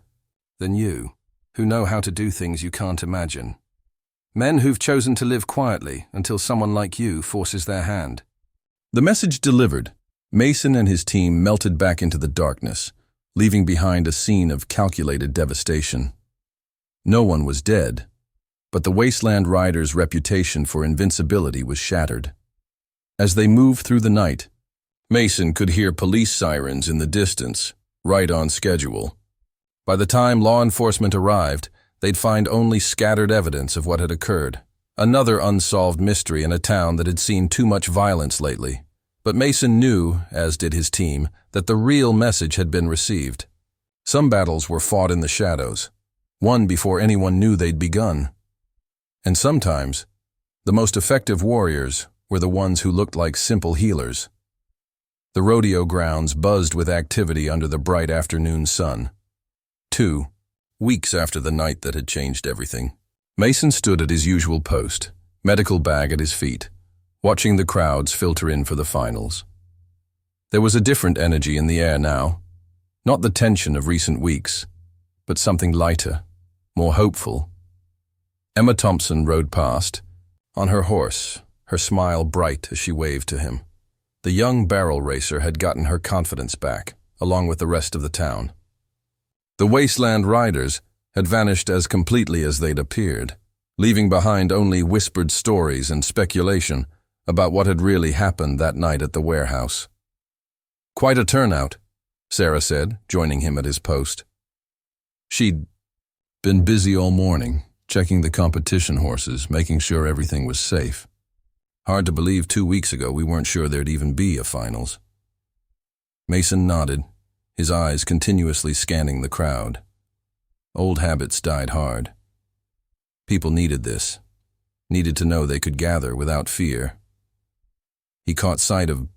than you, who know how to do things you can't imagine. Men who've chosen to live quietly until someone like you forces their hand." The message delivered, Mason and his team melted back into the darkness, leaving behind a scene of calculated devastation. No one was dead, but the Wasteland Riders' reputation for invincibility was shattered. As they moved through the night, Mason could hear police sirens in the distance, right on schedule. By the time law enforcement arrived, they'd find only scattered evidence of what had occurred. Another unsolved mystery in a town that had seen too much violence lately. But Mason knew, as did his team, that the real message had been received. Some battles were fought in the shadows, won before anyone knew they'd begun. And sometimes, the most effective warriors were the ones who looked like simple healers. The rodeo grounds buzzed with activity under the bright afternoon sun. 2 weeks after the night that had changed everything, Mason stood at his usual post, medical bag at his feet, watching the crowds filter in for the finals. There was a different energy in the air now, not the tension of recent weeks, but something lighter, more hopeful. Emma Thompson rode past, on her horse, her smile bright as she waved to him. The young barrel racer had gotten her confidence back, along with the rest of the town. The wasteland riders had vanished as completely as they'd appeared, leaving behind only whispered stories and speculation about what had really happened that night at the warehouse. "Quite a turnout," Sarah said, joining him at his post. She'd been busy all morning, checking the competition horses, making sure everything was safe. Hard to believe 2 weeks ago we weren't sure there'd even be a finals. Mason nodded, his eyes continuously scanning the crowd. Old habits died hard. People needed this, needed to know they could gather without fear. He caught sight of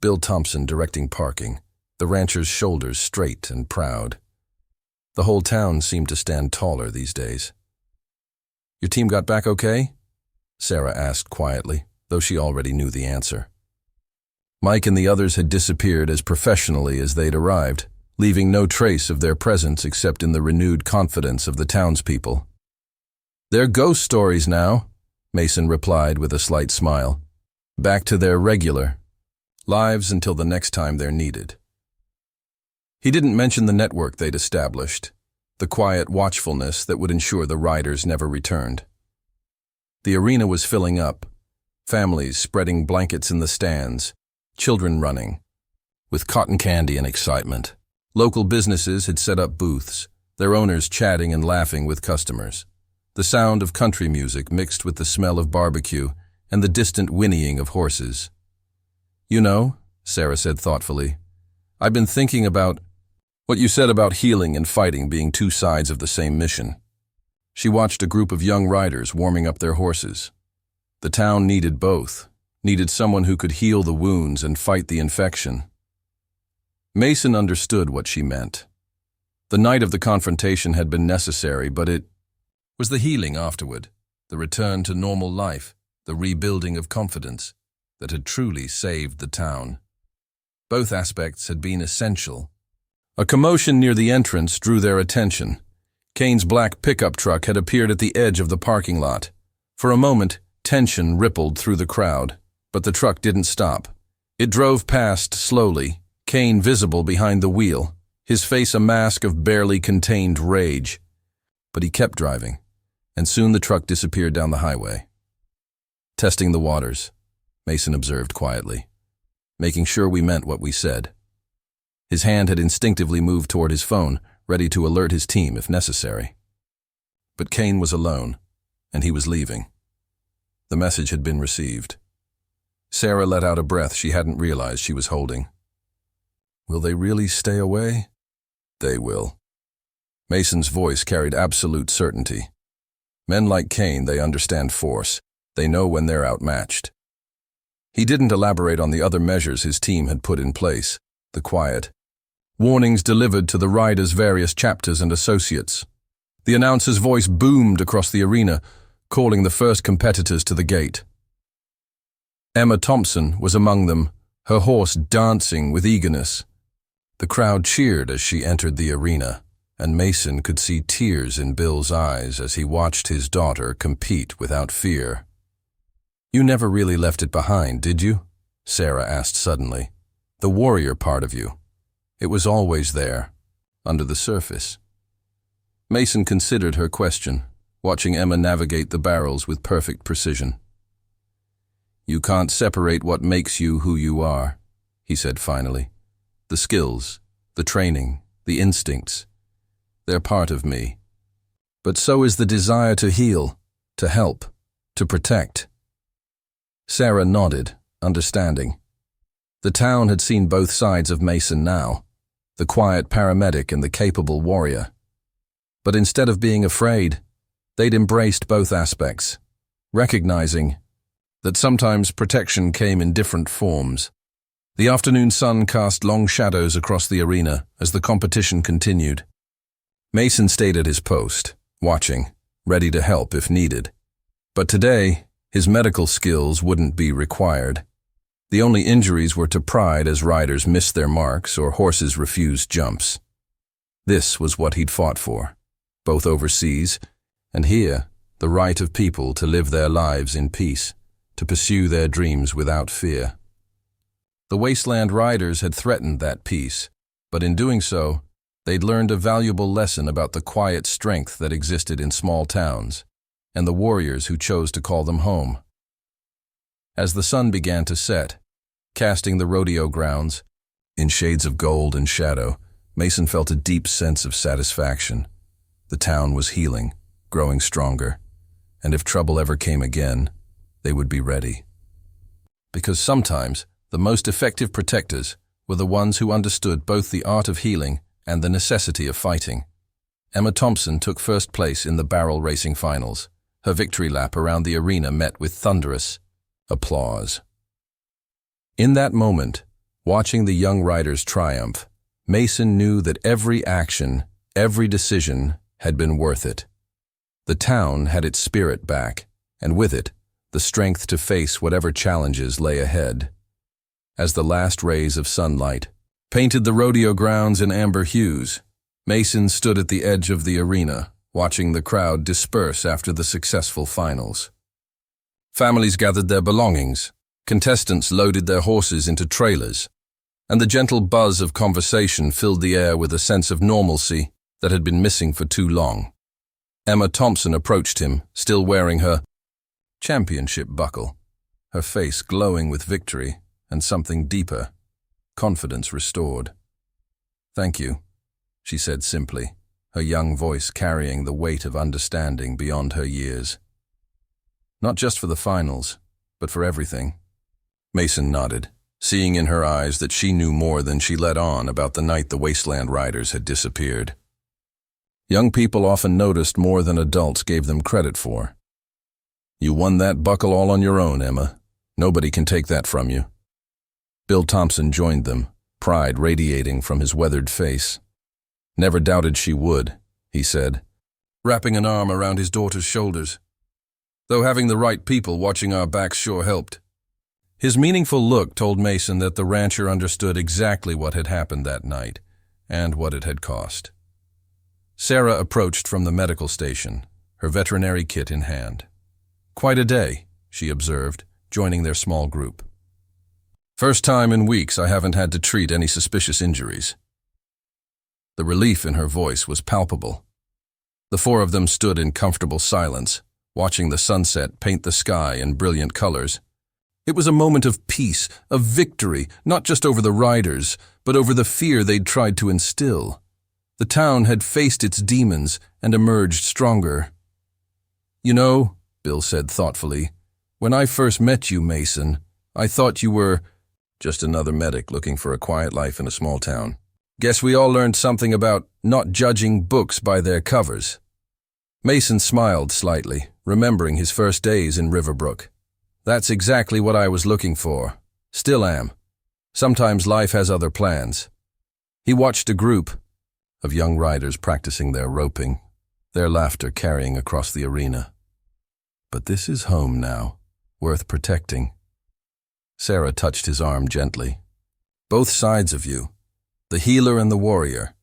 Bill Thompson directing parking, the rancher's shoulders straight and proud. The whole town seemed to stand taller these days. "Your team got back okay?" Sarah asked quietly, though she already knew the answer. Mike and the others had disappeared as professionally as they'd arrived, leaving no trace of their presence except in the renewed confidence of the townspeople. "They're ghost stories now," Mason replied with a slight smile. "Back to their regular lives until the next time they're needed." He didn't mention the network they'd established, the quiet watchfulness that would ensure the riders never returned. The arena was filling up, families spreading blankets in the stands, children running, with cotton candy and excitement. Local businesses had set up booths, their owners chatting and laughing with customers. The sound of country music mixed with the smell of barbecue and the distant whinnying of horses. "You know," Sarah said thoughtfully, "I've been thinking about what you said about healing and fighting being two sides of the same mission." She watched a group of young riders warming up their horses. The town needed both, needed someone who could heal the wounds and fight the infection. Mason understood what she meant. The night of the confrontation had been necessary, but it was the healing afterward, the return to normal life, the rebuilding of confidence that had truly saved the town. Both aspects had been essential. A commotion near the entrance drew their attention. Kane's black pickup truck had appeared at the edge of the parking lot. For a moment, tension rippled through the crowd, but the truck didn't stop. It drove past slowly, Kane visible behind the wheel, his face a mask of barely contained rage. But he kept driving, and soon the truck disappeared down the highway. "Testing the waters," Mason observed quietly, "making sure we meant what we said." His hand had instinctively moved toward his phone, ready to alert his team if necessary. But Kane was alone, and he was leaving. The message had been received. Sarah let out a breath she hadn't realized she was holding. Will they really stay away? They will. Mason's voice carried absolute certainty. Men like Kane, they understand force. They know when they're outmatched. He didn't elaborate on the other measures his team had put in place, the quiet warnings delivered to the riders' various chapters and associates. The announcer's voice boomed across the arena, calling the first competitors to the gate. Emma Thompson was among them, her horse dancing with eagerness. The crowd cheered as she entered the arena, and Mason could see tears in Bill's eyes as he watched his daughter compete without fear. "You never really left it behind, did you?" Sarah asked suddenly. "The warrior part of you. It was always there, under the surface." Mason considered her question, watching Emma navigate the barrels with perfect precision. "You can't separate what makes you who you are," he said finally. "The skills, the training, the instincts, they're part of me. But so is the desire to heal, to help, to protect." Sarah nodded, understanding. The town had seen both sides of Mason now, the quiet paramedic and the capable warrior. But instead of being afraid, they'd embraced both aspects, recognizing that sometimes protection came in different forms. The afternoon sun cast long shadows across the arena as the competition continued. Mason stayed at his post, watching, ready to help if needed. But today, his medical skills wouldn't be required. The only injuries were to pride as riders missed their marks or horses refused jumps. This was what he'd fought for, both overseas and here, the right of people to live their lives in peace, to pursue their dreams without fear. The wasteland riders had threatened that peace, but in doing so, they'd learned a valuable lesson about the quiet strength that existed in small towns, and the warriors who chose to call them home. As the sun began to set, casting the rodeo grounds in shades of gold and shadow, Mason felt a deep sense of satisfaction. The town was healing, growing stronger, and if trouble ever came again, they would be ready. Because sometimes, the most effective protectors were the ones who understood both the art of healing and the necessity of fighting. Emma Thompson took first place in the barrel racing finals. Her victory lap around the arena met with thunderous applause. In that moment, watching the young riders triumph, Mason knew that every action, every decision had been worth it. The town had its spirit back, and with it, the strength to face whatever challenges lay ahead. As the last rays of sunlight painted the rodeo grounds in amber hues, Mason stood at the edge of the arena, watching the crowd disperse after the successful finals. Families gathered their belongings, contestants loaded their horses into trailers, and the gentle buzz of conversation filled the air with a sense of normalcy that had been missing for too long. Emma Thompson approached him, still wearing her championship buckle, her face glowing with victory and something deeper, confidence restored. "Thank you," she said simply, her young voice carrying the weight of understanding beyond her years. "Not just for the finals, but for everything." Mason nodded, seeing in her eyes that she knew more than she let on about the night the wasteland riders had disappeared. Young people often noticed more than adults gave them credit for. "You won that buckle all on your own, Emma. Nobody can take that from you." Bill Thompson joined them, pride radiating from his weathered face. "Never doubted she would," he said, wrapping an arm around his daughter's shoulders. "Though having the right people watching our backs sure helped." His meaningful look told Mason that the rancher understood exactly what had happened that night, and what it had cost. Sarah approached from the medical station, her veterinary kit in hand. "Quite a day," she observed, joining their small group. "First time in weeks I haven't had to treat any suspicious injuries." The relief in her voice was palpable. The four of them stood in comfortable silence, watching the sunset paint the sky in brilliant colors. It was a moment of peace, of victory, not just over the riders, but over the fear they'd tried to instill. The town had faced its demons and emerged stronger. "You know," Bill said thoughtfully, "when I first met you, Mason, I thought you were just another medic looking for a quiet life in a small town. Guess we all learned something about not judging books by their covers." Mason smiled slightly, remembering his first days in Riverbrook. "That's exactly what I was looking for. Still am. Sometimes life has other plans." He watched a group of young riders practicing their roping, their laughter carrying across the arena. "But this is home now, worth protecting." Sarah touched his arm gently. "Both sides of you, the healer and the warrior,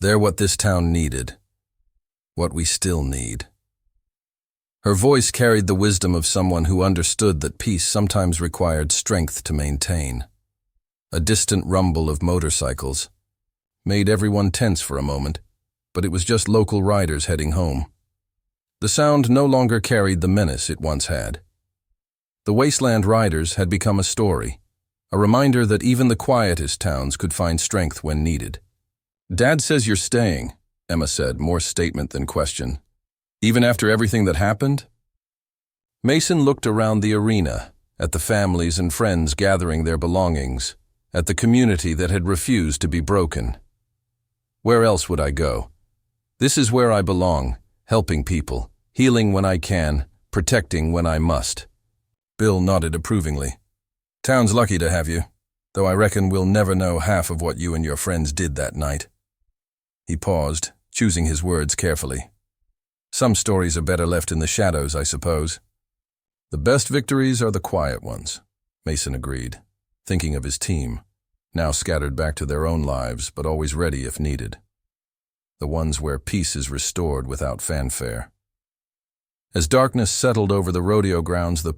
they're what this town needed. What we still need." Her voice carried the wisdom of someone who understood that peace sometimes required strength to maintain. A distant rumble of motorcycles made everyone tense for a moment, but it was just local riders heading home. The sound no longer carried the menace it once had. The wasteland riders had become a story, a reminder that even the quietest towns could find strength when needed. "Dad says you're staying," Emma said, more statement than question. "Even after everything that happened?" Mason looked around the arena, at the families and friends gathering their belongings, at the community that had refused to be broken. "Where else would I go? This is where I belong, helping people, healing when I can, protecting when I must." Bill nodded approvingly. "Town's lucky to have you, though I reckon we'll never know half of what you and your friends did that night." He paused, choosing his words carefully. "Some stories are better left in the shadows, I suppose." "The best victories are the quiet ones," Mason agreed. thinking of his team, now scattered back to their own lives, but always ready if needed. The ones where peace is restored without fanfare. As darkness settled over the rodeo grounds, the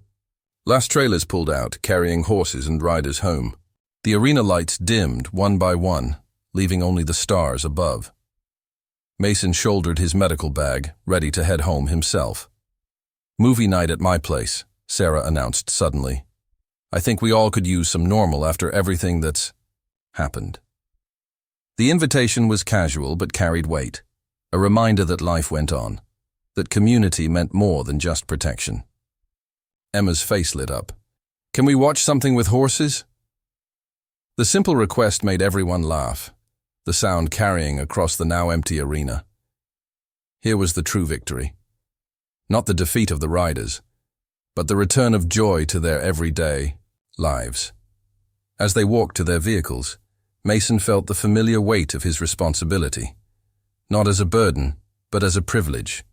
last trailers pulled out, carrying horses and riders home. The arena lights dimmed one by one, leaving only the stars above. Mason shouldered his medical bag, ready to head home himself. "Movie night at my place," Sarah announced suddenly. "I think we all could use some normal after everything that's happened." The invitation was casual but carried weight, a reminder that life went on, that community meant more than just protection. Emma's face lit up. "Can we watch something with horses?" The simple request made everyone laugh, the sound carrying across the now empty arena. Here was the true victory. Not the defeat of the riders, but the return of joy to their everyday lives. As they walked to their vehicles, Mason felt the familiar weight of his responsibility. Not as a burden, but as a privilege.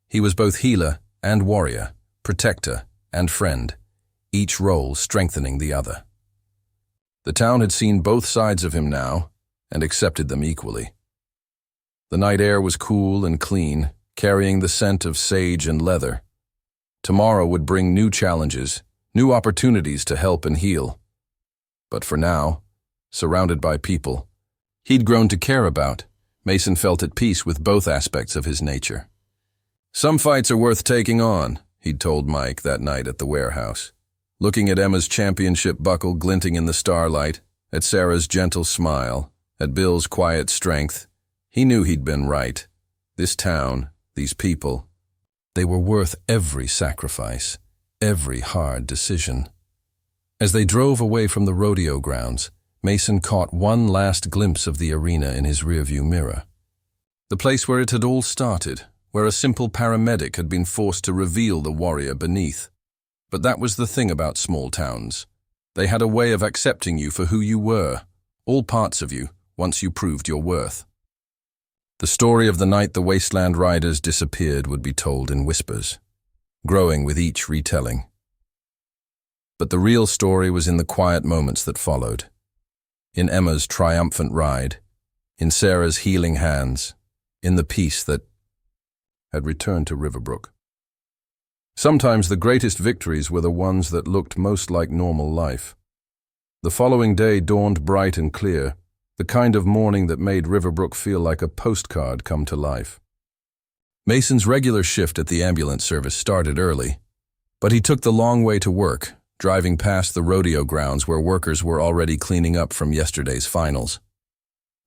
He was both healer and warrior, protector and friend, each role strengthening the other. The town had seen both sides of him now, and accepted them equally. The night air was cool and clean, carrying the scent of sage and leather. Tomorrow would bring new challenges, new opportunities to help and heal. But for now, surrounded by people he'd grown to care about, Mason felt at peace with both aspects of his nature. "Some fights are worth taking on," he'd told Mike that night at the warehouse. Looking at Emma's championship buckle glinting in the starlight, at Sarah's gentle smile, at Bill's quiet strength, he knew he'd been right. This town, these people, they were worth every sacrifice, every hard decision. As they drove away from the rodeo grounds, Mason caught one last glimpse of the arena in his rearview mirror. The place where it had all started, where a simple paramedic had been forced to reveal the warrior beneath. But that was the thing about small towns. They had a way of accepting you for who you were, all parts of you, once you proved your worth. The story of the night the wasteland riders disappeared would be told in whispers, growing with each retelling. But the real story was in the quiet moments that followed. In Emma's triumphant ride, in Sarah's healing hands, in the peace that had returned to Riverbrook. Sometimes the greatest victories were the ones that looked most like normal life. The following day dawned bright and clear, the kind of morning that made Riverbrook feel like a postcard come to life. Mason's regular shift at the ambulance service started early, but he took the long way to work, driving past the rodeo grounds where workers were already cleaning up from yesterday's finals.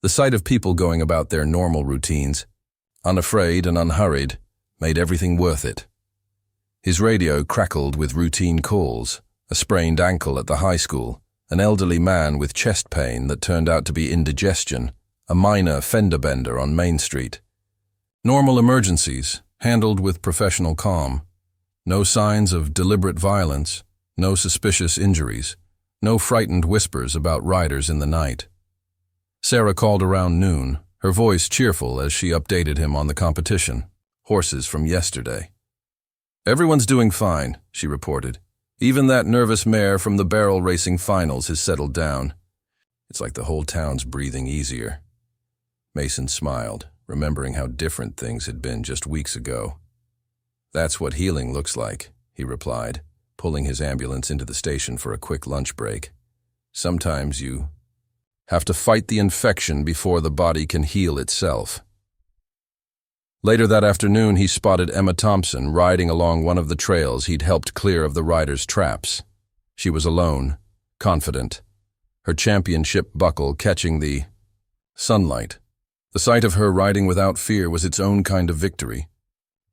The sight of people going about their normal routines, unafraid and unhurried, made everything worth it. His radio crackled with routine calls, a sprained ankle at the high school, an elderly man with chest pain that turned out to be indigestion, a minor fender bender on Main Street. Normal emergencies, handled with professional calm. No signs of deliberate violence, no suspicious injuries, no frightened whispers about riders in the night. Sarah called around noon, her voice cheerful as she updated him on the competition, horses from yesterday. "Everyone's doing fine," she reported. "Even that nervous mare from the barrel racing finals has settled down. It's like the whole town's breathing easier." Mason smiled, remembering how different things had been just weeks ago. "That's what healing looks like," he replied, pulling his ambulance into the station for a quick lunch break. "Sometimes you have to fight the infection before the body can heal itself." Later that afternoon, he spotted Emma Thompson riding along one of the trails he'd helped clear of the riders' traps. She was alone, confident, her championship buckle catching the sunlight. The sight of her riding without fear was its own kind of victory.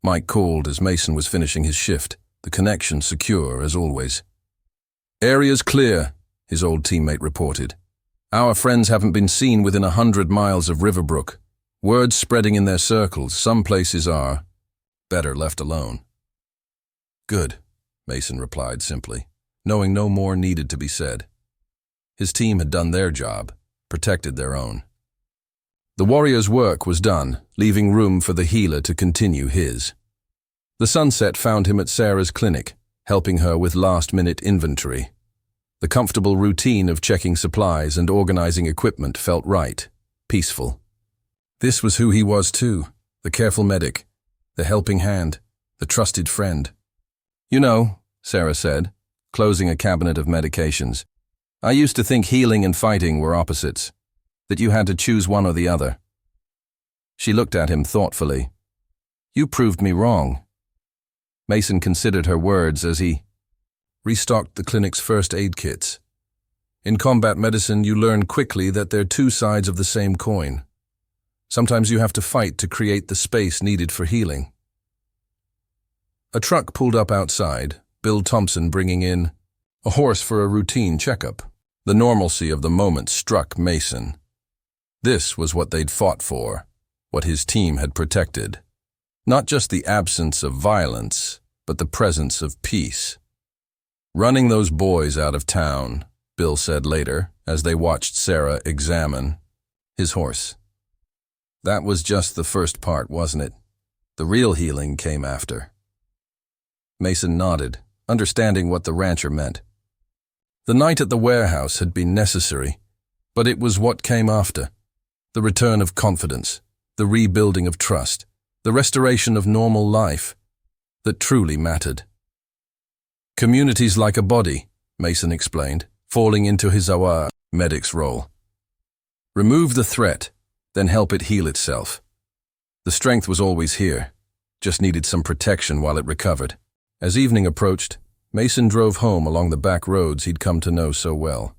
Mike called as Mason was finishing his shift, the connection secure as always. "Area's clear," his old teammate reported. "Our friends haven't been seen within 100 miles of Riverbrook. Words spreading in their circles, some places are better left alone." "Good," Mason replied simply, knowing no more needed to be said. His team had done their job, protected their own. The warrior's work was done, leaving room for the healer to continue his. The sunset found him at Sarah's clinic, helping her with last-minute inventory. The comfortable routine of checking supplies and organizing equipment felt right, peaceful. This was who he was too, the careful medic, the helping hand, the trusted friend. "You know," Sarah said, closing a cabinet of medications, "I used to think healing and fighting were opposites, that you had to choose one or the other." She looked at him thoughtfully. "You proved me wrong." Mason considered her words as he restocked the clinic's first aid kits. In combat medicine, you learn quickly that they're two sides of the same coin. Sometimes you have to fight to create the space needed for healing. A truck pulled up outside, Bill Thompson bringing in a horse for a routine checkup. The normalcy of the moment struck Mason. This was what they'd fought for, what his team had protected. Not just the absence of violence, but the presence of peace. "Running those boys out of town," Bill said later, as they watched Sarah examine his horse. "That was just the first part, wasn't it? The real healing came after." Mason nodded, understanding what the rancher meant. The night at the warehouse had been necessary, but it was what came after. The return of confidence, the rebuilding of trust, the restoration of normal life that truly mattered. "Community's like a body," Mason explained, falling into his medic's role. "Remove the threat, then help it heal itself. The strength was always here, just needed some protection while it recovered." As evening approached, Mason drove home along the back roads he'd come to know so well.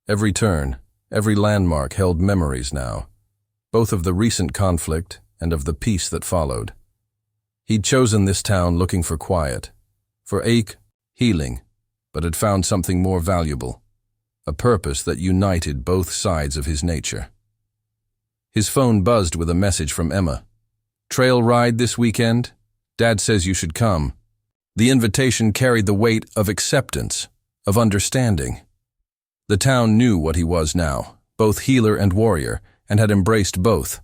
Every turn, every landmark held memories now, both of the recent conflict and of the peace that followed. He'd chosen this town looking for quiet, for healing, but had found something more valuable, a purpose that united both sides of his nature. His phone buzzed with a message from Emma. "Trail ride this weekend? Dad says you should come." The invitation carried the weight of acceptance, of understanding. The town knew what he was now, both healer and warrior, and had embraced both.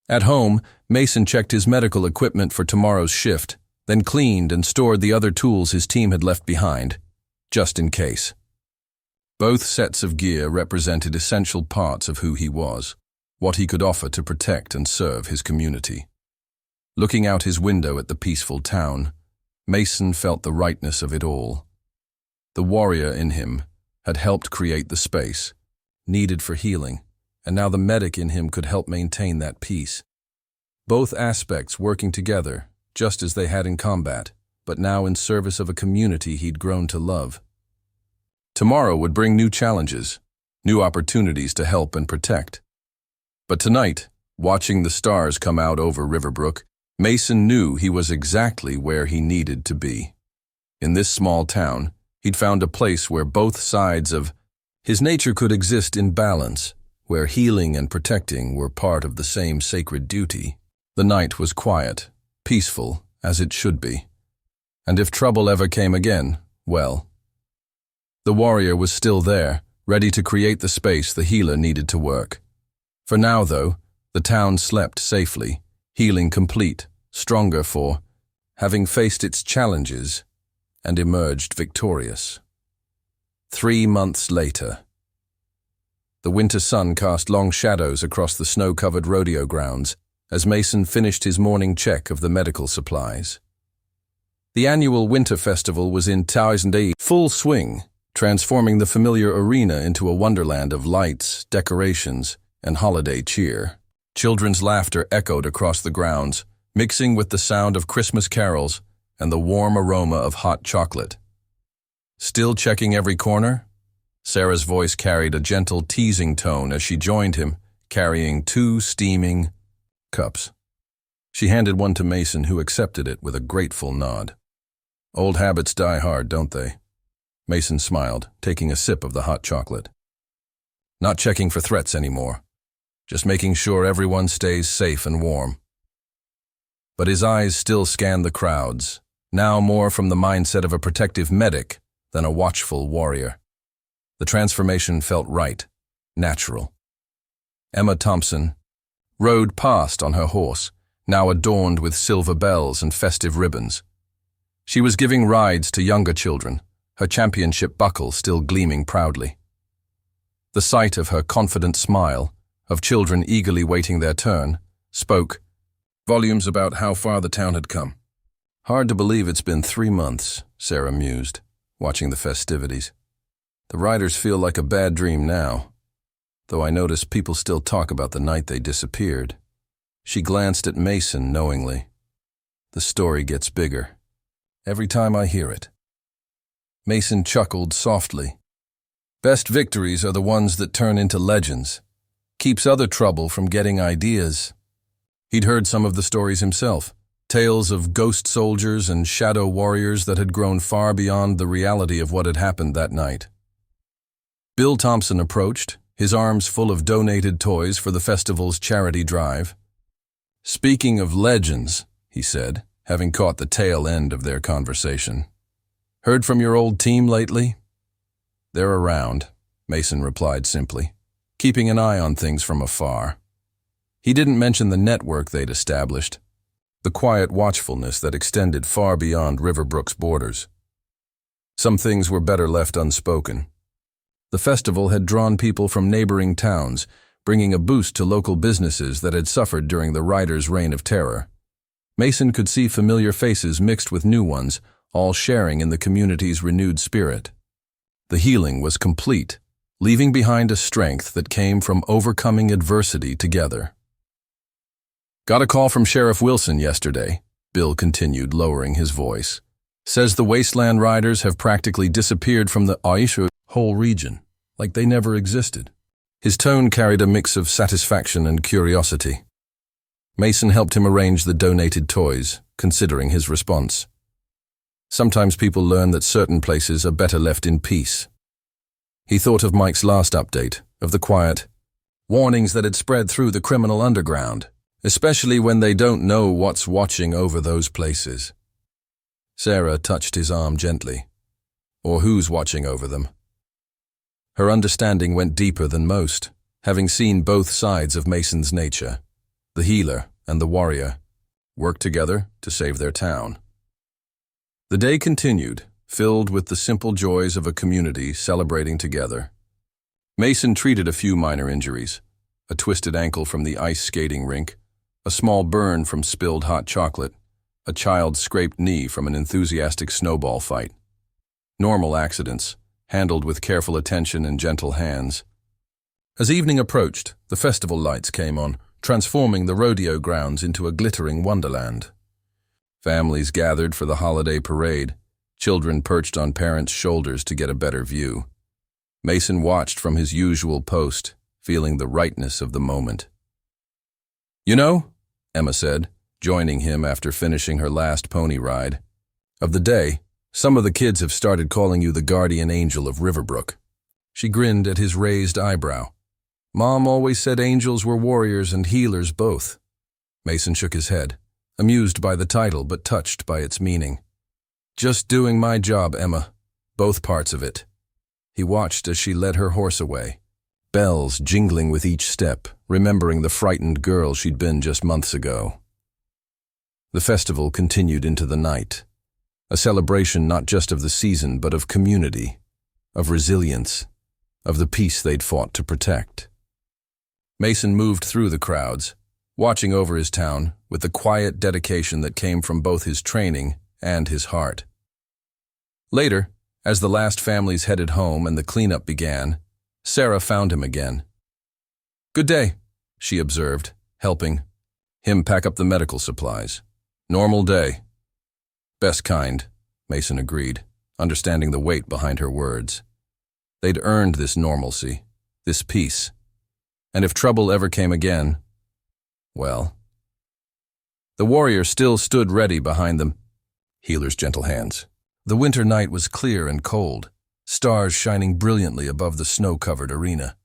At home, Mason checked his medical equipment for tomorrow's shift, then cleaned and stored the other tools his team had left behind, just in case. Both sets of gear represented essential parts of who he was, what he could offer to protect and serve his community. Looking out his window at the peaceful town, Mason felt the rightness of it all. The warrior in him had helped create the space, needed for healing, and now the medic in him could help maintain that peace. Both aspects working together, just as they had in combat, but now in service of a community he'd grown to love. Tomorrow would bring new challenges, new opportunities to help and protect. But tonight, watching the stars come out over Riverbrook, Mason knew he was exactly where he needed to be. In this small town, he'd found a place where both sides of his nature could exist in balance, where healing and protecting were part of the same sacred duty. The night was quiet, peaceful, as it should be. And if trouble ever came again, well, the warrior was still there, ready to create the space the healer needed to work. For now, though, the town slept safely, healing complete, stronger for having faced its challenges and emerged victorious. 3 months later. The winter sun cast long shadows across the snow-covered rodeo grounds as Mason finished his morning check of the medical supplies. The annual winter festival was in full swing, transforming the familiar arena into a wonderland of lights, decorations, and holiday cheer. Children's laughter echoed across the grounds, mixing with the sound of Christmas carols and the warm aroma of hot chocolate. "Still checking every corner?" Sarah's voice carried a gentle, teasing tone as she joined him, carrying 2 steaming cups. She handed one to Mason, who accepted it with a grateful nod. "Old habits die hard, don't they?" Mason smiled, taking a sip of the hot chocolate. "Not checking for threats anymore. Just making sure everyone stays safe and warm." But his eyes still scanned the crowds, now more from the mindset of a protective medic than a watchful warrior. The transformation felt right, natural. Emma Thompson rode past on her horse, now adorned with silver bells and festive ribbons. She was giving rides to younger children, her championship buckle still gleaming proudly. The sight of her confident smile, of children eagerly waiting their turn, spoke volumes about how far the town had come. Hard to believe it's been 3 months, Sarah mused, watching the festivities. The riders feel like a bad dream now, though I notice people still talk about the night they disappeared. She glanced at Mason knowingly. The story gets bigger every time I hear it. Mason chuckled softly. Best victories are the ones that turn into legends. Keeps other trouble from getting ideas. He'd heard some of the stories himself, tales of ghost soldiers and shadow warriors that had grown far beyond the reality of what had happened that night. Bill Thompson approached, his arms full of donated toys for the festival's charity drive. Speaking of legends, he said, having caught the tail end of their conversation. Heard from your old team lately? They're around, Mason replied simply, keeping an eye on things from afar. He didn't mention the network they'd established, the quiet watchfulness that extended far beyond Riverbrook's borders. Some things were better left unspoken. The festival had drawn people from neighboring towns, bringing a boost to local businesses that had suffered during the riders' reign of terror. Mason could see familiar faces mixed with new ones, all sharing in the community's renewed spirit. The healing was complete, leaving behind a strength that came from overcoming adversity together. Got a call from Sheriff Wilson yesterday, Bill continued, lowering his voice. Says the Wasteland Riders have practically disappeared from the Aisha whole region, like they never existed. His tone carried a mix of satisfaction and curiosity. Mason helped him arrange the donated toys, considering his response. Sometimes people learn that certain places are better left in peace. He thought of Mike's last update, of the quiet warnings that had spread through the criminal underground, especially when they don't know what's watching over those places. Sarah touched his arm gently. Or who's watching over them? Her understanding went deeper than most, having seen both sides of Mason's nature. The healer and the warrior worked together to save their town. The day continued, filled with the simple joys of a community celebrating together. Mason treated a few minor injuries, a twisted ankle from the ice skating rink, a small burn from spilled hot chocolate, a child's scraped knee from an enthusiastic snowball fight. Normal accidents, handled with careful attention and gentle hands. As evening approached, the festival lights came on, transforming the rodeo grounds into a glittering wonderland. Families gathered for the holiday parade, children perched on parents' shoulders to get a better view. Mason watched from his usual post, feeling the rightness of the moment. You know, Emma said, joining him after finishing her last pony ride, of the day, some of the kids have started calling you the guardian angel of Riverbrook. She grinned at his raised eyebrow. Mom always said angels were warriors and healers both. Mason shook his head, amused by the title but touched by its meaning. Just doing my job, Emma. Both parts of it. He watched as she led her horse away, bells jingling with each step, remembering the frightened girl she'd been just months ago. The festival continued into the night, a celebration not just of the season but of community, of resilience, of the peace they'd fought to protect. Mason moved through the crowds, watching over his town with the quiet dedication that came from both his training and his heart. Later, as the last families headed home and the cleanup began, Sarah found him again. Good day, she observed, helping him pack up the medical supplies. Normal day. Best kind, Mason agreed, understanding the weight behind her words. They'd earned this normalcy, this peace. And if trouble ever came again, well. The warrior still stood ready behind them, healer's gentle hands. The winter night was clear and cold, stars shining brilliantly above the snow-covered arena.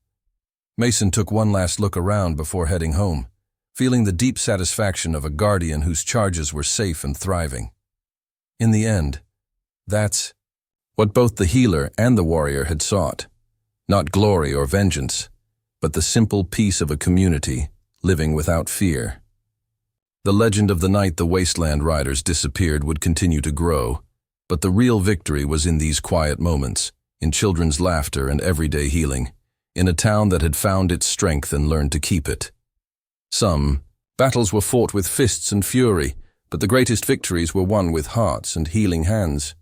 Mason took one last look around before heading home, feeling the deep satisfaction of a guardian whose charges were safe and thriving. In the end, that's what both the healer and the warrior had sought. Not glory or vengeance, but the simple peace of a community living without fear. The legend of the night the Wasteland Riders disappeared would continue to grow, But the real victory was in these quiet moments, in children's laughter and everyday healing, in a town that had found its strength and learned to keep it. Some battles were fought with fists and fury, but the greatest victories were won with hearts and healing hands.